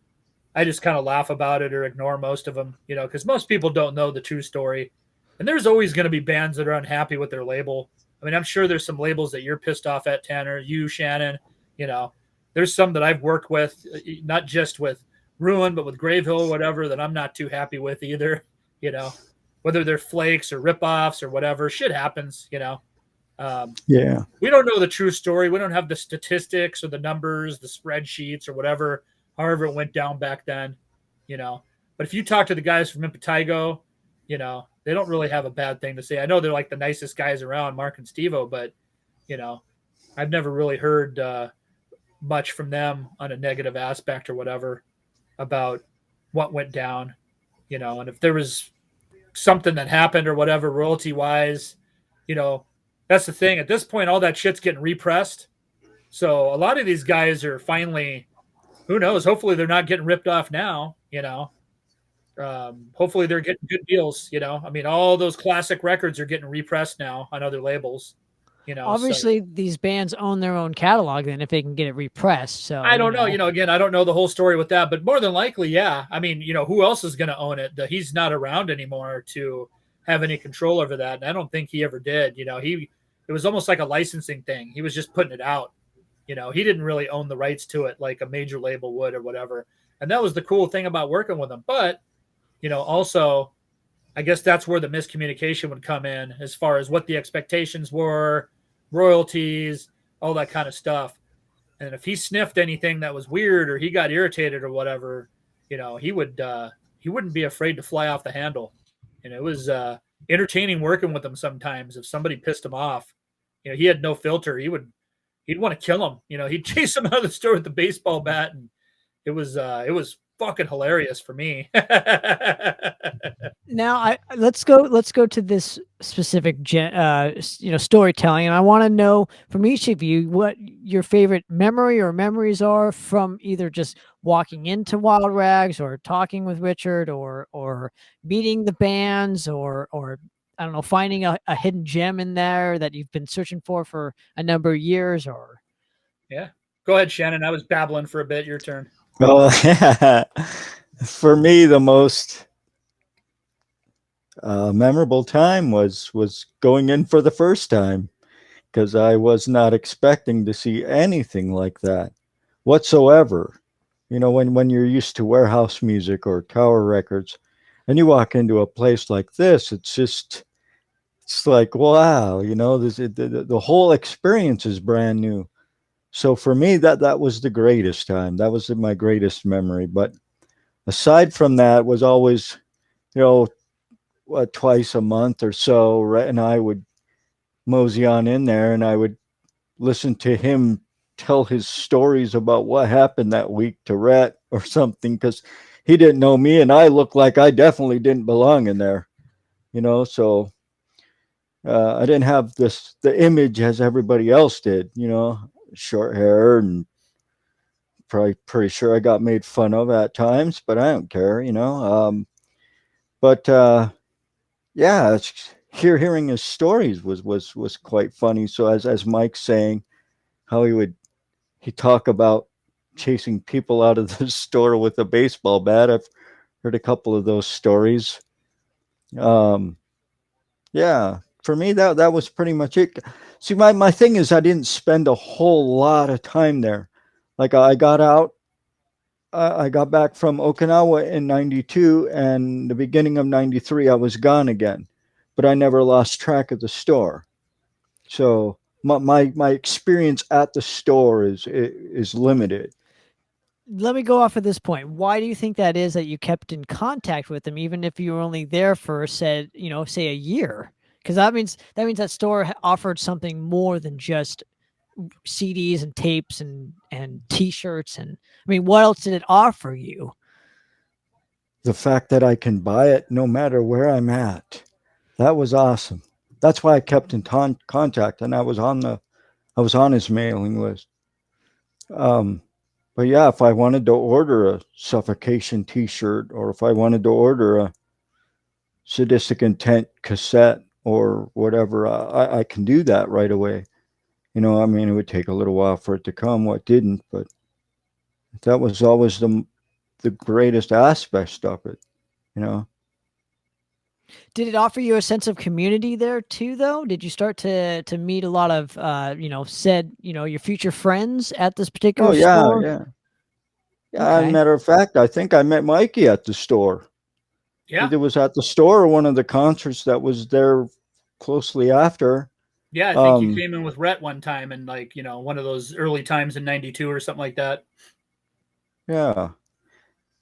I just kind of laugh about it or ignore most of them, because most people don't know the true story. And there's always going to be bands that are unhappy with their label. I mean, I'm sure there's some labels that you're pissed off at, Tanner, you, Shannon, there's some that I've worked with, not just with Ruin, but with Gravehill or whatever, that I'm not too happy with either, whether they're flakes or ripoffs or whatever, shit happens, Yeah. We don't know the true story. We don't have the statistics or the numbers, the spreadsheets or whatever, however it went down back then, But if you talk to the guys from Impetigo, they don't really have a bad thing to say. I know they're like the nicest guys around, Mark and Steve-O, but, I've never really heard much from them on a negative aspect or whatever about what went down, and if there was something that happened or whatever, royalty-wise, that's the thing. At this point, all that shit's getting repressed. So a lot of these guys are finally, who knows, hopefully they're not getting ripped off now, Hopefully they're getting good deals. You know, I mean, all those classic records are getting repressed now on other labels. You know, Obviously, these bands own their own catalog. Then, if they can get it repressed, so I don't know. You know, again, I don't know the whole story with that, but more than likely, yeah. I mean, you know, who else is going to own it? He's not around anymore to have any control over that, and I don't think he ever did. You know, it was almost like a licensing thing. He was just putting it out. You know, he didn't really own the rights to it like a major label would or whatever. And that was the cool thing about working with him. But, you know, also, I guess that's where the miscommunication would come in as far as what the expectations were, royalties, all that kind of stuff. And if he sniffed anything that was weird or he got irritated or whatever, you know, he wouldn't be afraid to fly off the handle. And it was entertaining working with him sometimes. If somebody pissed him off, you know, he had no filter. He'd want to kill him. You know, he'd chase him out of the store with the baseball bat, and it was fucking hilarious for me. Now, let's go to this specific storytelling, and I want to know from each of you what your favorite memory or memories are from either just walking into Wild Rags or talking with Richard or meeting the bands or I don't know, finding a hidden gem in there that you've been searching for a number of years. Or yeah, go ahead, Shannon. I was babbling for a bit. Your turn. Well, for me, the most memorable time was going in for the first time, because I was not expecting to see anything like that whatsoever. You know, when you're used to warehouse music or Tower Records, and you walk into a place like this, it's like, wow, you know, the whole experience is brand new. So for me, that was the greatest time. That was my greatest memory. But aside from that, was always, you know, twice a month or so, right? And I would mosey on in there, and I would listen to him tell his stories about what happened that week to Rhett or something, because he didn't know me, and I looked like I definitely didn't belong in there, you know. So I didn't have the image as everybody else did, you know, short hair, and probably pretty sure I got made fun of at times, but I don't care, you know. But yeah, hearing his stories was quite funny. So as Mike's saying, how he talk about chasing people out of the store with a baseball bat. I've heard a couple of those stories. Yeah, for me that was pretty much it. See, my thing is I didn't spend a whole lot of time there. Like I got out, I got back from Okinawa in '92, and the beginning of '93 I was gone again, but I never lost track of the store. So my experience at the store is limited. let me go off at this point. Why do you think that is that you kept in contact with them, even if you were only there for say a year? Because that means that store offered something more than just CDs and tapes and T-shirts, and I mean, what else did it offer you? The fact that I can buy it no matter where I'm at, that was awesome. That's why I kept in contact, and I was on his mailing list. Um, but yeah, if I wanted to order a Suffocation T-shirt, or if I wanted to order a Sadistic Intent cassette or whatever, I can do that right away. You know, I mean, it would take a little while for it to come. What didn't, but that was always the greatest aspect of it. You know. Did it offer you a sense of community there too, though? Did you start to meet a lot of your future friends at this particular Oh yeah, store? yeah. Yeah, as a Okay. matter of fact, I think I met Mikey at the store. Yeah. Either was at the store or one of the concerts that was there closely after. Yeah, I think you came in with Rhett one time, and one of those early times in '92 or something like that. Yeah,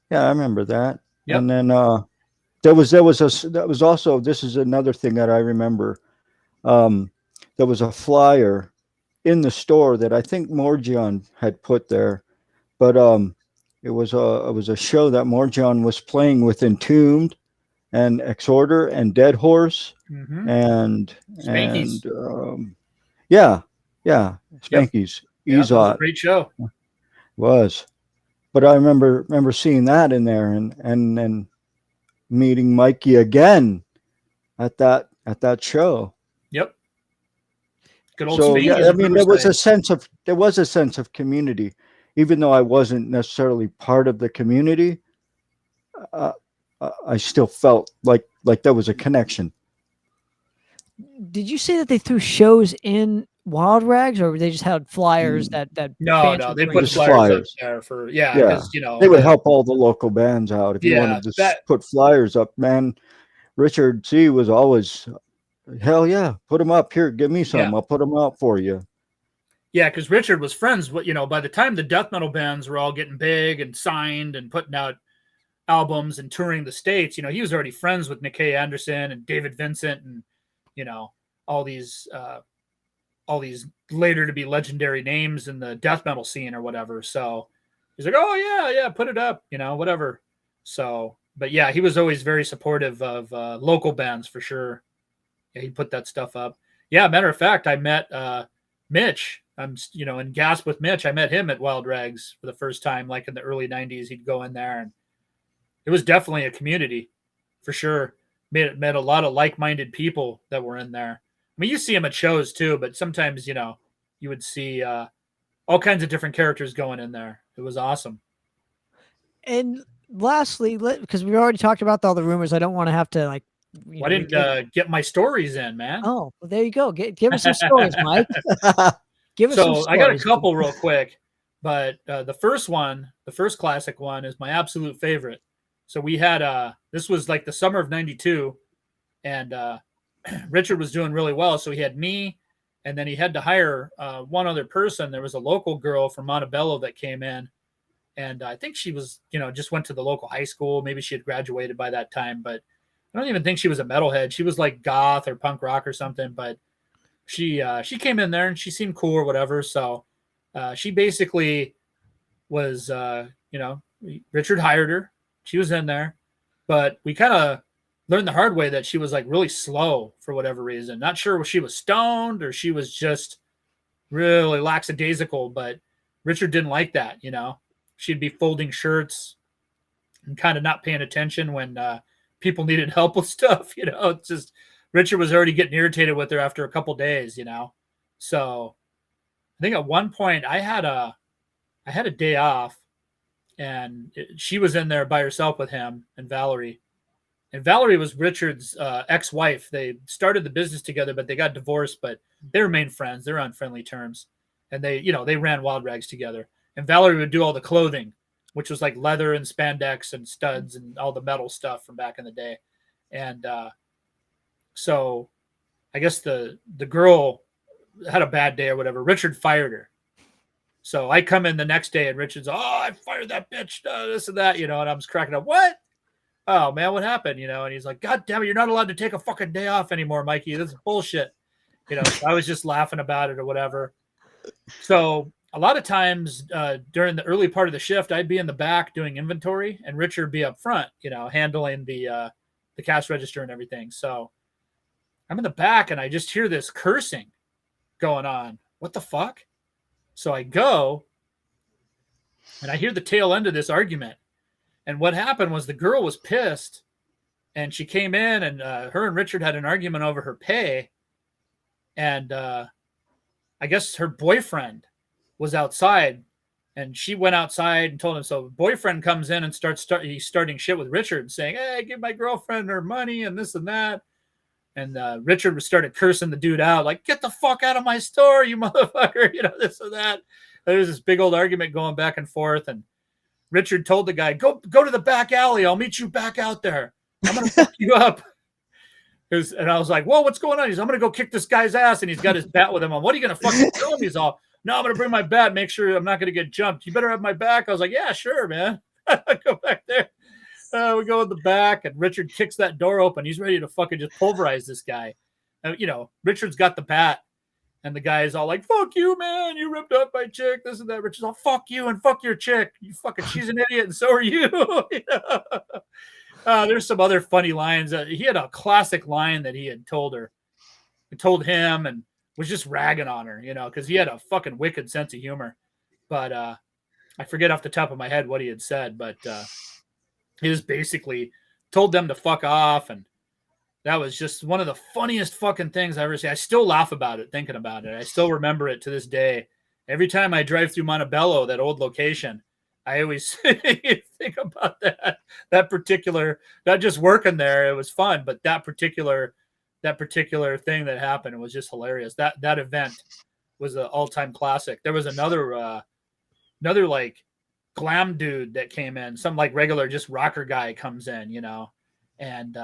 yeah, I remember that. Yep. And then this is another thing that I remember. There was a flyer in the store that I think Morgion had put there, but it was a show that Morgion was playing with Entombed and Exorder and Dead Horse, mm-hmm. and Spankies. Yeah, Spankies. Yep. Yeah, that was a great show. Was, but I remember seeing that in there, and meeting Mikey again at that show. Yep. Good old So yeah, Spanky's I in mean, there was Riverside. a sense of community, even though I wasn't necessarily part of the community. Uh, I still felt like there was a connection. Did you say that they threw shows in Wild Rags, or they just had flyers that No, bands no, would they bring put Just in? flyers up flyers. there for Yeah, because they would help all the local bands out. If you yeah, wanted to that put flyers up, man, Richard C was always, hell yeah, put them up here. Give me yeah. some. I'll put them out for you. Yeah, because Richard was friends with, by the time the death metal bands were all getting big and signed and putting out albums and touring the States, he was already friends with Nikkei Anderson and David Vincent and, all these later to be legendary names in the death metal scene or whatever. So he's like, oh, yeah, put it up, whatever. So, but yeah, he was always very supportive of local bands for sure. Yeah, he put that stuff up. Yeah, matter of fact, I met Mitch. I'm, in Gasp with Mitch. I met him at Wild Rags for the first time, like in the early 90s. He'd go in there, and it was definitely a community for sure. Met a lot of like-minded people that were in there. I mean, you see them at shows too, but sometimes, you would see all kinds of different characters going in there. It was awesome. And lastly, because we already talked about all the rumors, I don't want to have to like. I didn't get my stories in, man. Oh, well, there you go. Give us some stories, Mike. Give us some stories. I got a couple real quick, but the first classic one is my absolute favorite. So we had this was like the summer of '92, and Richard was doing really well. So he had me, and then he had to hire one other person. There was a local girl from Montebello that came in, and I think she was, just went to the local high school. Maybe she had graduated by that time, but I don't even think she was a metalhead. She was like goth or punk rock or something, but she came in there and she seemed cool or whatever. So she basically was, Richard hired her. She was in there, but we kind of learned the hard way that she was like really slow for whatever reason. Not sure if she was stoned or she was just really lackadaisical, but Richard didn't like that. She'd be folding shirts and kind of not paying attention when people needed help with stuff. It's just Richard was already getting irritated with her after a couple days. So I think at one point I had a day off, and she was in there by herself with him and Valerie. And Valerie was Richard's ex-wife. They started the business together, but they got divorced, but they remained friends. They're on friendly terms. And they ran Wild Rags together. And Valerie would do all the clothing, which was like leather and spandex and studs and all the metal stuff from back in the day. And so I guess the girl had a bad day or whatever. Richard fired her. So I come in the next day and Richard's, I fired that bitch, this and that, and I'm just cracking up. What? Oh, man, what happened? And he's like, God damn it, you're not allowed to take a fucking day off anymore, Mikey. This is bullshit. So I was just laughing about it or whatever. So a lot of times during the early part of the shift, I'd be in the back doing inventory and Richard be up front, handling the cash register and everything. So I'm in the back and I just hear this cursing going on. What the fuck? So I go and I hear the tail end of this argument. And what happened was the girl was pissed and she came in and her and Richard had an argument over her pay. And I guess her boyfriend was outside and she went outside and told him. So boyfriend comes in and he's starting shit with Richard saying, hey, give my girlfriend her money and this and that. And Richard started cursing the dude out, like, get the fuck out of my store, you motherfucker, this and that. There was this big old argument going back and forth. And Richard told the guy, go to the back alley. I'll meet you back out there. I'm going to fuck you up. And I was like, whoa, what's going on? He's, I'm going to go kick this guy's ass. And he's got his bat with him. What are you going to fucking kill him? He's all, no, I'm going to bring my bat. Make sure I'm not going to get jumped. You better have my back. I was like, yeah, sure, man. Go back there. We go in the back and Richard kicks that door open. He's ready to fucking just pulverize this guy. Richard's got the bat and the guy is all like, fuck you, man. You ripped up my chick, this and that. Richard's all, fuck you and fuck your chick. You fucking, she's an idiot and so are you. There's some other funny lines. He had a classic line that he had told her. He told him and was just ragging on her, because he had a fucking wicked sense of humor. But I forget off the top of my head what he had said, but he was basically told them to fuck off. And that was just one of the funniest fucking things I ever seen. I still laugh about it, thinking about it. I still remember it to this day. Every time I drive through Montebello, that old location, I always think about that particular, not just working there. It was fun, but that particular thing that happened, it was just hilarious. That event was an all-time classic. There was another like glam dude that came in, some like regular just rocker guy comes in, you know, and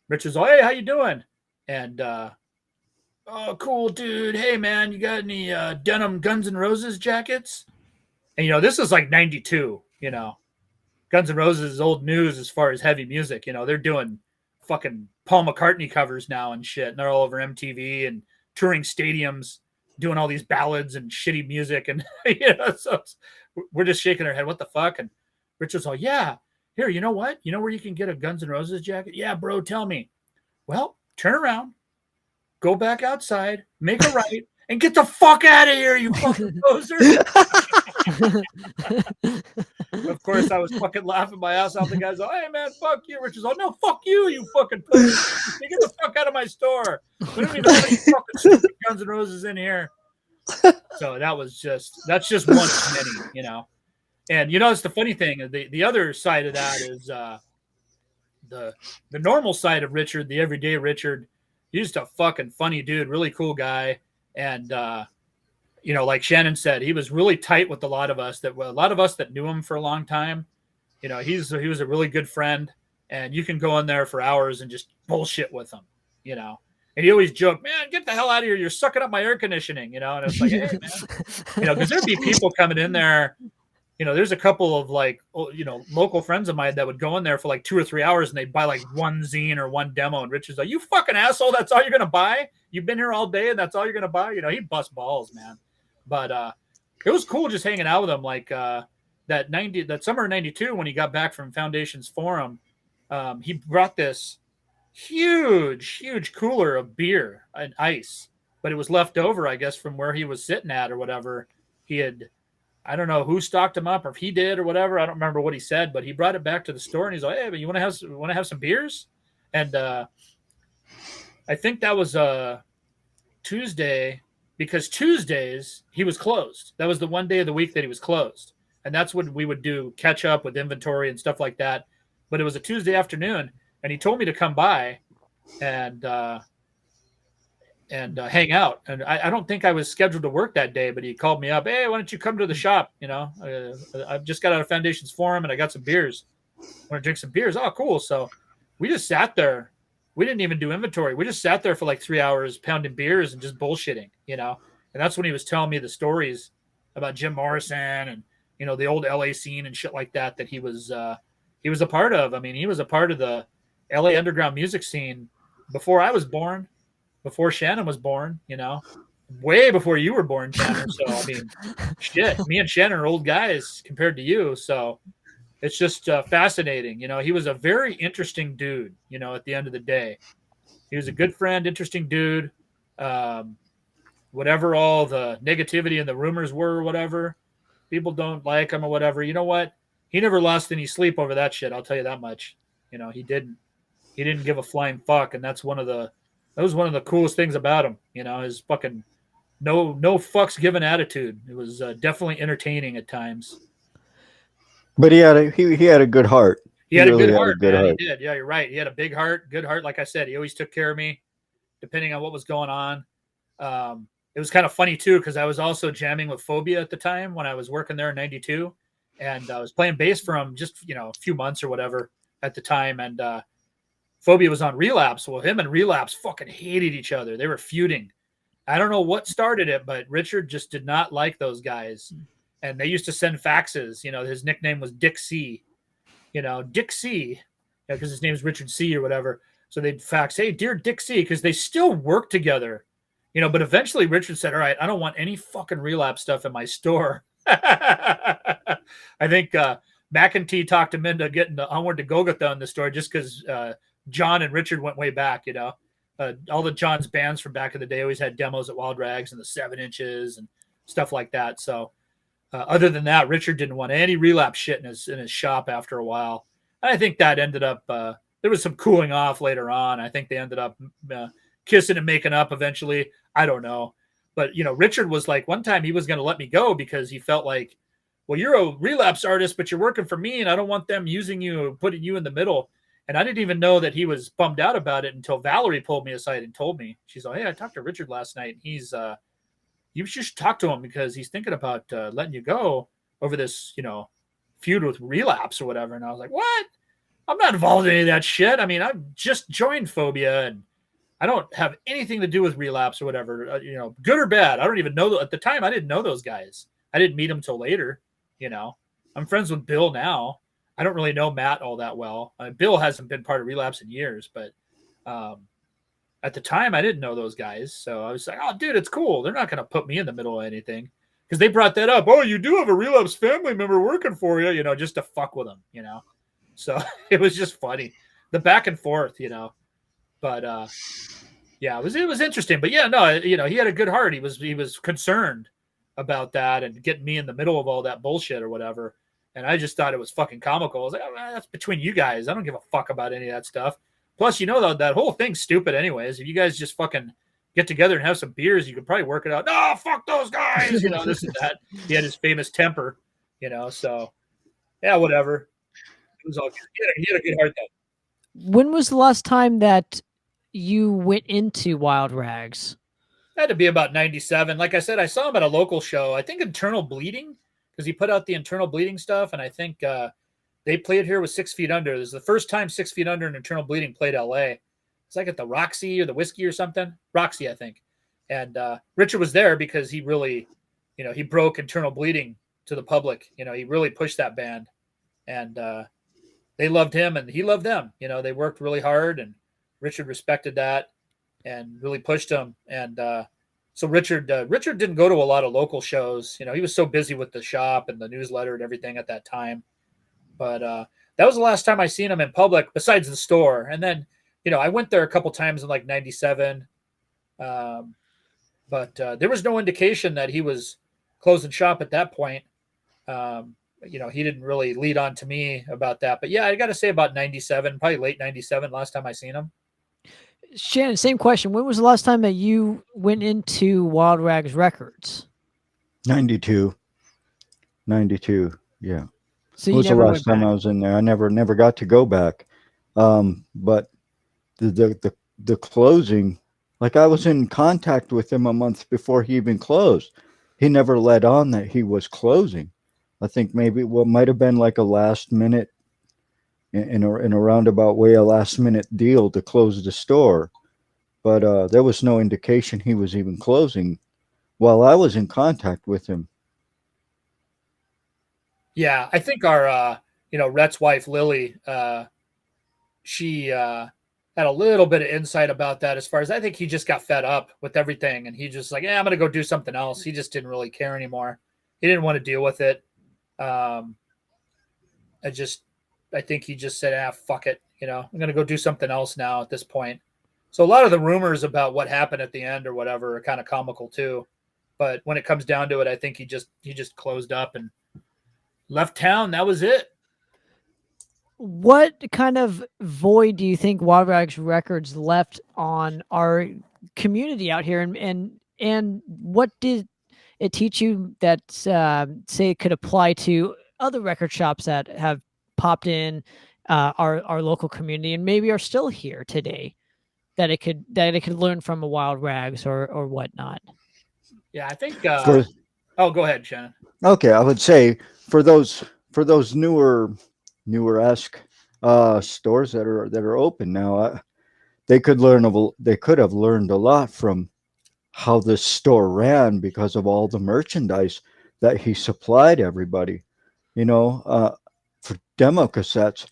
Richard's like, hey, how you doing? And oh, cool, dude. Hey, man, you got any denim Guns N' Roses jackets? And, you know, this is like 92, you know. Guns N' Roses is old news as far as heavy music. You know, they're doing fucking Paul McCartney covers now and shit. And they're all over MTV and touring stadiums, doing all these ballads and shitty music. And, you know, so we're just shaking our head. What the fuck? And Richard's like, yeah, here, you know what? You know where you can get a Guns N' Roses jacket? Yeah, bro, tell me. Well, turn around, go back outside, make a right, and get the fuck out of here, you fucking poser. Of course, I was fucking laughing my ass off. The guy's like, hey, man, fuck you. Richard's like, no, fuck you, you fucking poser. Get the fuck out of my store. We don't even have any fucking stupid Guns N' Roses in here. So that's just one too many, you know. And, you know, it's the funny thing. The other side of that is the normal side of Richard, the everyday Richard. He's just a fucking funny dude, really cool guy. And, you know, like Shannon said, he was really tight with a lot of us that knew him for a long time. You know, he was a really good friend, and you can go in there for hours and just bullshit with him, you know. And he always joked, man, get the hell out of here. You're sucking up my air conditioning, you know. And it's like, hey, man, you know, because there'd be people coming in there. You know, there's a couple of like, you know, local friends of mine that would go in there for like 2 or 3 hours and they'd buy like one zine or one demo. And Richard's like, you fucking asshole. That's all you're going to buy. You've been here all day and that's all you're going to buy. You know, he'd bust balls, man. But it was cool just hanging out with him. Like that summer of 92, when he got back from Foundations Forum, he brought this huge cooler of beer and ice, but it was left over, I guess, from where he was sitting at or whatever. I don't know who stocked him up or if he did or whatever. I don't remember what he said, but he brought it back to the store and he's like, hey, but you want to have some beers? And I think that was Tuesday, because Tuesdays he was closed. That was the one day of the week that he was closed. And that's when we would do catch up with inventory and stuff like that. But it was a Tuesday afternoon and he told me to come by and hang out. And I don't think I was scheduled to work that day, but he called me up. Hey, why don't you come to the shop? You know, I've just got out of Foundations Forum and I got some beers. Want to drink some beers? Oh, cool. So we just sat there. We didn't even do inventory. We just sat there for like 3 hours pounding beers and just bullshitting, you know? And that's when he was telling me the stories about Jim Morrison and, you know, the old LA scene and shit like that he was a part of. I mean, he was a part of the LA underground music scene before I was born. Before Shannon was born, you know, way before you were born, Shannon. So, I mean, shit, me and Shannon are old guys compared to you. So it's just fascinating. You know, he was a very interesting dude, you know, at the end of the day. He was a good friend, interesting dude. Whatever all the negativity and the rumors were or whatever, people don't like him or whatever. You know what? He never lost any sleep over that shit. I'll tell you that much. You know, he didn't give a flying fuck. And that was one of the coolest things about him, you know, his fucking no fucks given attitude. It was definitely entertaining at times. But he had a good heart. He had a good heart, man. He did. Yeah, you're right. He had a big heart, good heart. Like I said, he always took care of me, depending on what was going on. It was kind of funny too, because I was also jamming with Phobia at the time when I was working there in '92, and I was playing bass for him just, you know, a few months or whatever at the time, and Phobia was on Relapse. Well, him and Relapse fucking hated each other. They were feuding. I don't know what started it, but Richard just did not like those guys. And they used to send faxes. You know, his nickname was Dixie. You know, Dixie, because his name is Richard C. or whatever. So they'd fax, hey, dear Dixie, because they still work together. You know, but eventually Richard said, all right, I don't want any fucking Relapse stuff in my store. I think McEntee talked him into getting the Onward to Golgotha in the store just because John and Richard went way back, you know. All the John's bands from back in the day always had demos at Wild Rags and the 7 inches and stuff like that. So other than that, Richard didn't want any Relapse shit in his shop after a while. I think that ended up there was some cooling off later on. I think they ended up kissing and making up eventually. I don't know. But, Richard was like, one time he was going to let me go because he felt like, well, you're a Relapse artist, but you're working for me, and I don't want them using you, putting you in the middle. And I didn't even know that he was bummed out about it until Valerie pulled me aside and told me. She's like, hey, I talked to Richard last night. He's you should talk to him because he's thinking about letting you go over this, feud with Relapse or whatever. And I was like, what? I'm not involved in any of that shit. I mean, I've just joined Phobia, and I don't have anything to do with Relapse or whatever, good or bad. I don't even know. At the time, I didn't know those guys. I didn't meet them till later, I'm friends with Bill now. I don't really know Matt all that well. Bill hasn't been part of Relapse in years, but at the time, I didn't know those guys. So I was like, oh, dude, it's cool. They're not going to put me in the middle of anything. Because they brought that up. Oh, you do have a Relapse family member working for you, just to fuck with them, So it was just funny. The back and forth, But yeah, it was interesting. But yeah, no, he had a good heart. He was concerned about that and getting me in the middle of all that bullshit or whatever. And I just thought it was fucking comical. I was like, oh, man, that's between you guys. I don't give a fuck about any of that stuff. Plus, that whole thing's stupid anyways. If you guys just fucking get together and have some beers, you could probably work it out. No, fuck those guys. This and that. He had his famous temper, so yeah, whatever. It was all good. He had a good heart though. When was the last time that you went into Wild Rags? It had to be about 97. Like I said, I saw him at a local show. I think Internal Bleeding, because he put out the Internal Bleeding stuff, and I think they played here with 6 Feet Under. This is the first time 6 Feet Under and Internal Bleeding played L.A. It's like at the Roxy or the Whiskey or something. Roxy, I think. And Richard was there because he really, he broke Internal Bleeding to the public. He really pushed that band. And they loved him and he loved them. They worked really hard and Richard respected that and really pushed him. And so Richard didn't go to a lot of local shows. He was so busy with the shop and the newsletter and everything at that time. But that was the last time I seen him in public besides the store. And then, I went there a couple times in like 97. But there was no indication that he was closing shop at that point. He didn't really lead on to me about that. But yeah, I got to say about 97, probably late 97, last time I seen him. Shannon, same question. When was the last time that you went into Wild Rags Records? 92. Yeah. So it was the last time I was in there. I never got to go back. But the closing, like I was in contact with him a month before he even closed. He never let on that he was closing. I think maybe what might have been like a last minute, in a roundabout way, a last minute deal to close the store. But there was no indication he was even closing while I was in contact with him. Yeah, I think our, Rhett's wife, Lily, she had a little bit of insight about that as far as I think he just got fed up with everything. And he just like, I'm going to go do something else. He just didn't really care anymore. He didn't want to deal with it. I think he just said, fuck it. I'm going to go do something else now at this point. So a lot of the rumors about what happened at the end or whatever are kind of comical too. But when it comes down to it, I think he just closed up and left town. That was it. What kind of void do you think Wild Rags Records left on our community out here? And what did it teach you that, say, it could apply to other record shops that have popped in our local community and maybe are still here today, that it could learn from a Wild Rags or whatnot? Yeah, I think. Go ahead, Shannon. Okay, I would say for those newer-esque stores that are open now, they could have learned a lot from how this store ran because of all the merchandise that he supplied everybody. For demo cassettes,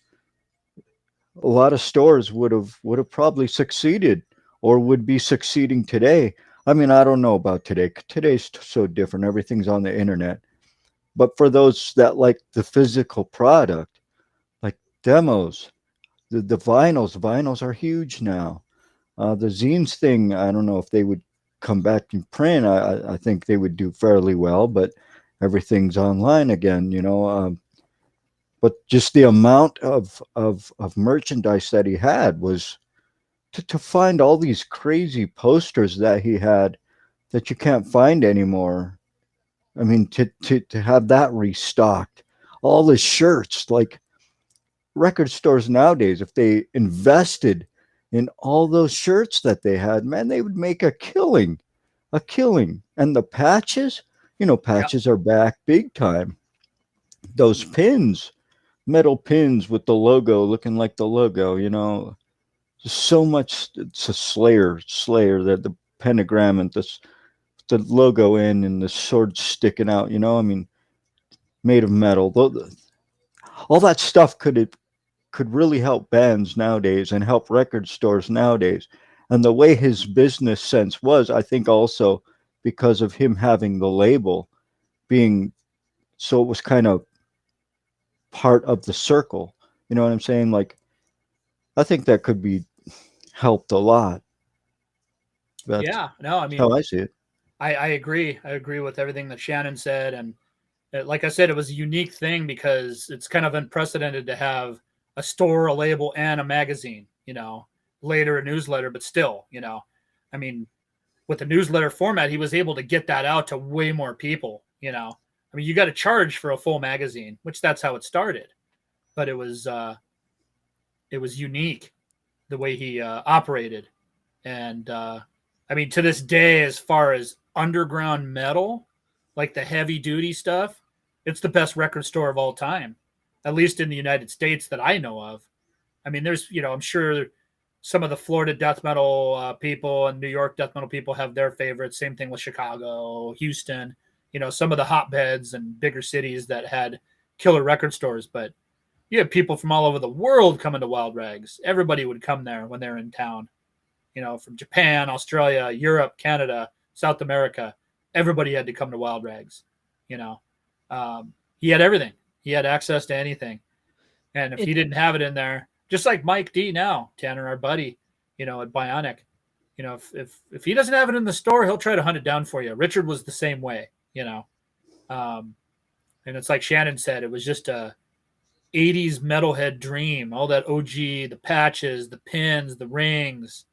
a lot of stores would have probably succeeded or would be succeeding today. I mean, I don't know about today. Today's so different. Everything's on the internet. But for those that like the physical product, like demos, the vinyls are huge now. The zines thing, I don't know if they would come back in print. I think they would do fairly well, but everything's online again, but just the amount of merchandise that he had was to find all these crazy posters that he had that you can't find anymore. I mean, to have that restocked, all the shirts, like record stores nowadays, if they invested in all those shirts that they had, man, they would make a killing, a killing. And the patches, Yeah. patches are back big time. Those pins, metal pins with the logo looking like the logo, just so much. It's a Slayer, the pentagram and the logo in and the sword sticking out, I mean, made of metal. All that stuff could really help bands nowadays and help record stores nowadays. And the way his business sense was, I think also because of him having the label being, so it was kind of part of the circle. You know what I'm saying? Like, I think that could be helped a lot. That's Yeah. No, I how mean, I see it. I agree. I agree with everything that Shannon said. And like I said, it was a unique thing because it's kind of unprecedented to have a store, a label, and a magazine, later a newsletter, but still, I mean, with the newsletter format, he was able to get that out to way more people, I mean, you got to charge for a full magazine, which that's how it started, but it was unique the way he operated. And I mean, to this day, as far as underground metal, like the heavy duty stuff, it's the best record store of all time, at least in the United States that I know of. I mean, there's, I'm sure some of the Florida death metal people and New York death metal people have their favorites. Same thing with Chicago, Houston, some of the hotbeds and bigger cities that had killer record stores. But you have people from all over the world coming to Wild Rags. Everybody would come there when they're in town, from Japan, Australia, Europe, Canada, South America. Everybody had to come to Wild Rags. He had everything. He had access to anything. And if he didn't have it in there, just like Mike D now, Tanner, our buddy, at Bionic, if he doesn't have it in the store, he'll try to hunt it down for you. Richard was the same way, and it's like Shannon said, it was just a 80s metalhead dream. All that OG, the patches, the pins, the rings,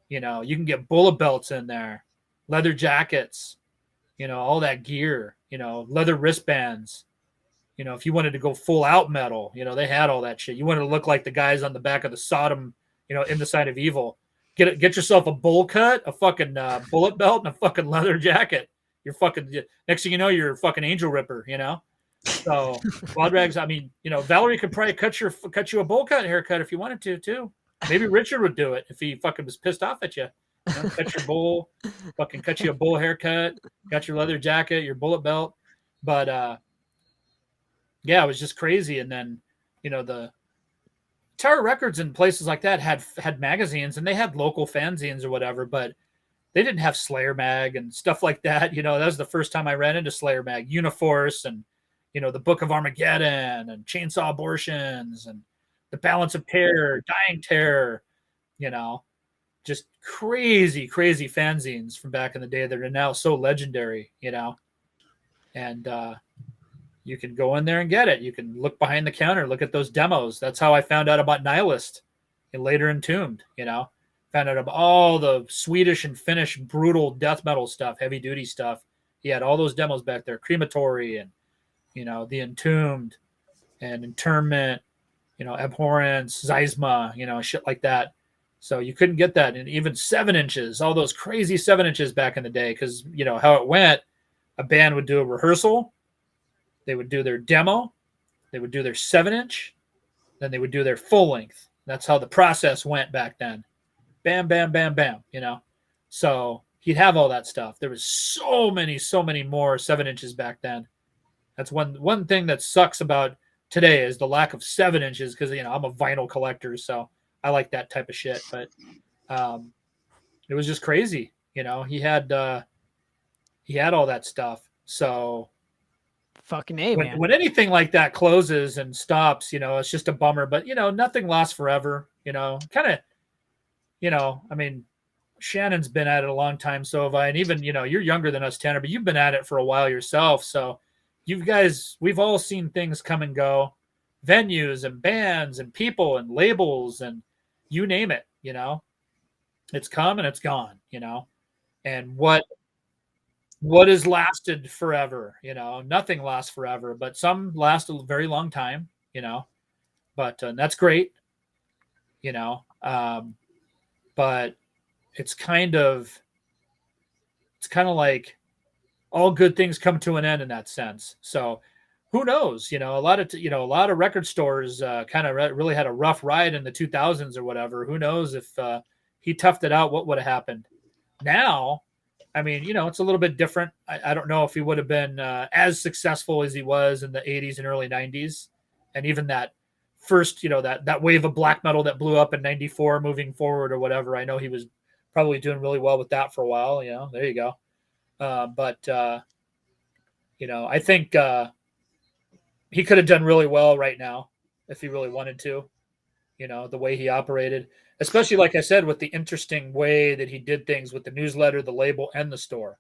you can get bullet belts in there, leather jackets, all that gear, leather wristbands. If you wanted to go full out metal, they had all that shit. You wanted to look like the guys on the back of the Sodom, in the Side of Evil. Get yourself a bowl cut, a fucking bullet belt, and a fucking leather jacket. You're fucking, next thing you know, you're a fucking angel ripper, So Wild Rags, I mean, Valerie could probably cut you a bowl cut haircut if you wanted to too. Maybe Richard would do it if he fucking was pissed off at you. Cut your bowl, fucking cut you a bowl haircut, got your leather jacket, your bullet belt. But yeah, it was just crazy. And then, the Tower Records and places like that had magazines, and they had local fanzines or whatever, but they didn't have Slayer Mag and stuff like that. That was the first time I ran into Slayer Mag, Uniforce, and the Book of Armageddon and Chainsaw Abortions and the Balance of Terror, Dying Terror, just crazy, crazy fanzines from back in the day that are now so legendary, and you can go in there and get it. You can look behind the counter, look at those demos. That's how I found out about Nihilist and later Entombed, found out about all the Swedish and Finnish brutal death metal stuff, heavy duty stuff. He had all those demos back there, Crematory and, the Entombed and Interment, Abhorrence, Zeisma, shit like that. So you couldn't get that. And even 7-inches, all those crazy 7-inches back in the day, because, how it went, a band would do a rehearsal, they would do their demo, they would do their 7-inch, then they would do their full length. That's how the process went back then. Bam, bam, bam, bam, So he'd have all that stuff. There was so many more 7-inches back then. That's one thing that sucks about today is the lack of 7-inches, because, I'm a vinyl collector, so I like that type of shit. But it was just crazy. He had all that stuff. So fucking A, man. When anything like that closes and stops, it's just a bummer. But nothing lasts forever. Kind of, I mean, Shannon's been at it a long time, so have I. And even, you're younger than us, Tanner, but you've been at it for a while yourself. So we've all seen things come and go. venues and bands and people and labels and you name it, you know. It's come and it's gone, you know. And what has lasted forever, you know? Nothing lasts forever, but some last a very long time, you know. But that's great, you know. But it's kind of like all good things come to an end in that sense. So who knows? You know, a lot of record stores kind of really had a rough ride in the 2000s or whatever. Who knows if he toughed it out, what would have happened? Now, I mean, you know, it's a little bit different. I don't know if he would have been as successful as he was in the 80s and early 90s. And even that first, you know, that wave of black metal that blew up in 94 moving forward or whatever. I know he was probably doing really well with that for a while. You know, there you go. But you know, I think he could have done really well right now if he really wanted to, you know, the way he operated, especially, like I said, with the interesting way that he did things with the newsletter, the label, and the store.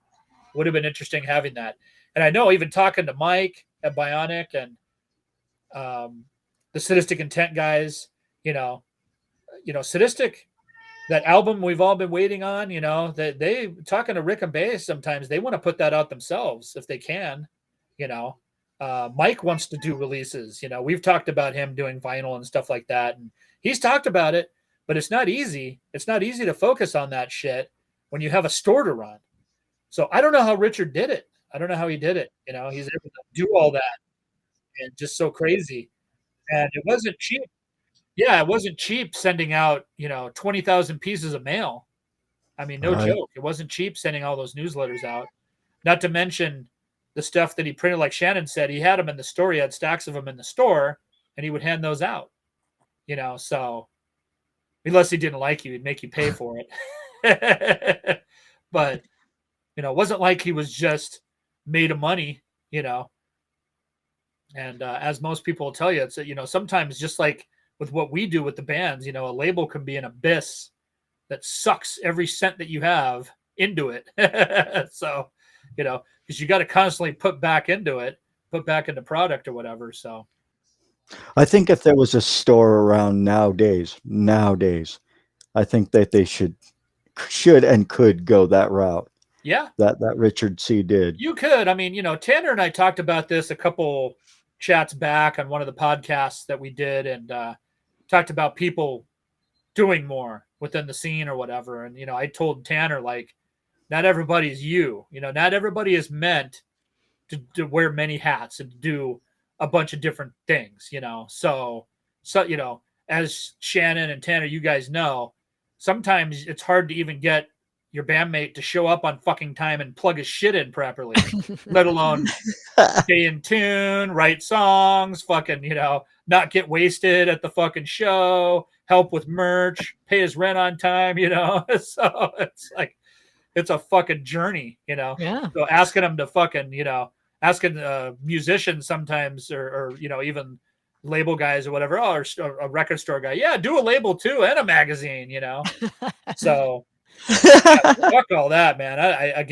Would have been interesting having that. And I know even talking to Mike at Bionic and the Sadistic Intent guys, you know, Sadistic, that album we've all been waiting on, you know, that they talking to Rick and Bass sometimes they want to put that out themselves if they can, you know. Mike wants to do releases, you know. We've talked about him doing vinyl and stuff like that, and he's talked about it, but it's not easy. It's not easy to focus on that shit when you have a store to run. So I don't know how Richard did it. I don't know how he did it. You know, he's able to do all that and just so crazy. And it wasn't cheap. Yeah, it wasn't cheap sending out, you know, 20,000 pieces of mail. I mean, no joke. It wasn't cheap sending all those newsletters out. Not to mention the stuff that he printed, like Shannon said, he had them in the store. He had stacks of them in the store, and he would hand those out. You know, so unless he didn't like you, he'd make you pay for it. But, you know, it wasn't like he was just made of money, you know. And as most people will tell you, it's, you know, sometimes just like with what we do with the bands, you know, a label can be an abyss that sucks every cent that you have into it. So, you know, because you got to constantly put back into product or whatever. So I think if there was a store around nowadays, I think that they should and could go that route. Yeah. That Richard C. did. You could. I mean, you know, Tanner and I talked about this a couple chats back on one of the podcasts that we did, and talked about people doing more within the scene or whatever. And, you know, I told Tanner, like, not everybody's you know, not everybody is meant to wear many hats and do a bunch of different things, you know. So, you know, as Shannon and Tanner, you guys know, sometimes it's hard to even get your bandmate to show up on fucking time and plug his shit in properly, let alone stay in tune, write songs, fucking, you know, not get wasted at the fucking show, help with merch, pay his rent on time, you know. So it's like, it's a fucking journey, you know. Yeah. So asking them to fucking, you know, asking musicians sometimes, or you know, even label guys or whatever, or a record store guy, yeah, do a label too and a magazine, you know. So fuck all that, man. I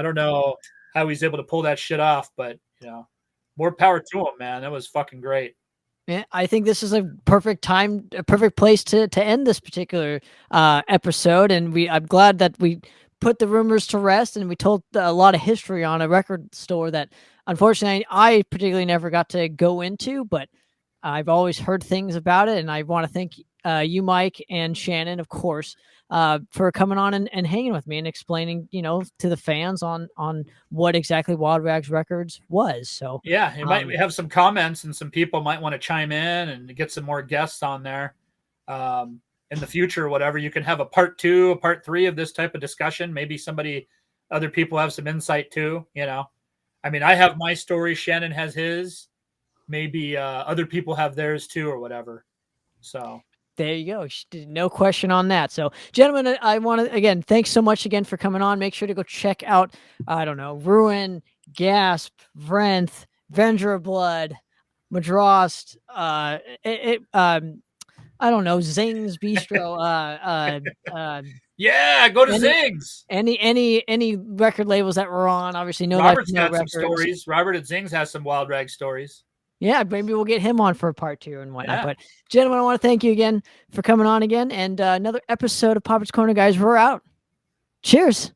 don't know how he's able to pull that shit off, but, you know, more power to him, man. That was fucking great. Yeah, I think this is a perfect place to end this particular episode. And I'm glad that we put the rumors to rest and we told a lot of history on a record store that unfortunately I particularly never got to go into, but I've always heard things about it. And I want to thank you, Mike, and Shannon, of course, for coming on and hanging with me and explaining, you know, to the fans on what exactly Wild Rags Records was. So yeah, you might have some comments and some people might want to chime in and get some more guests on there in the future or whatever. You can have a part 2, a part 3 of this type of discussion. Maybe other people have some insight too, you know. I mean, I have my story, Shannon has his, maybe other people have theirs too or whatever. So there you go. No question on that. So, gentlemen, I want to, again, thanks so much again for coming on. Make sure to go check out, I don't know, Ruin, Gasp, Vrenth, Venger of Blood, Madrost, I don't know, Zing's Bistro. Yeah, go to Zing's. Any record labels that we're on, obviously. No, Robert's no got records. some stories. Robert at Zing's has some Wild Rag stories. Yeah, maybe we'll get him on for a part 2 and whatnot. Yeah. But gentlemen, I want to thank you again for coming on again, and another episode of Poppitt's Corner, guys. We're out. Cheers.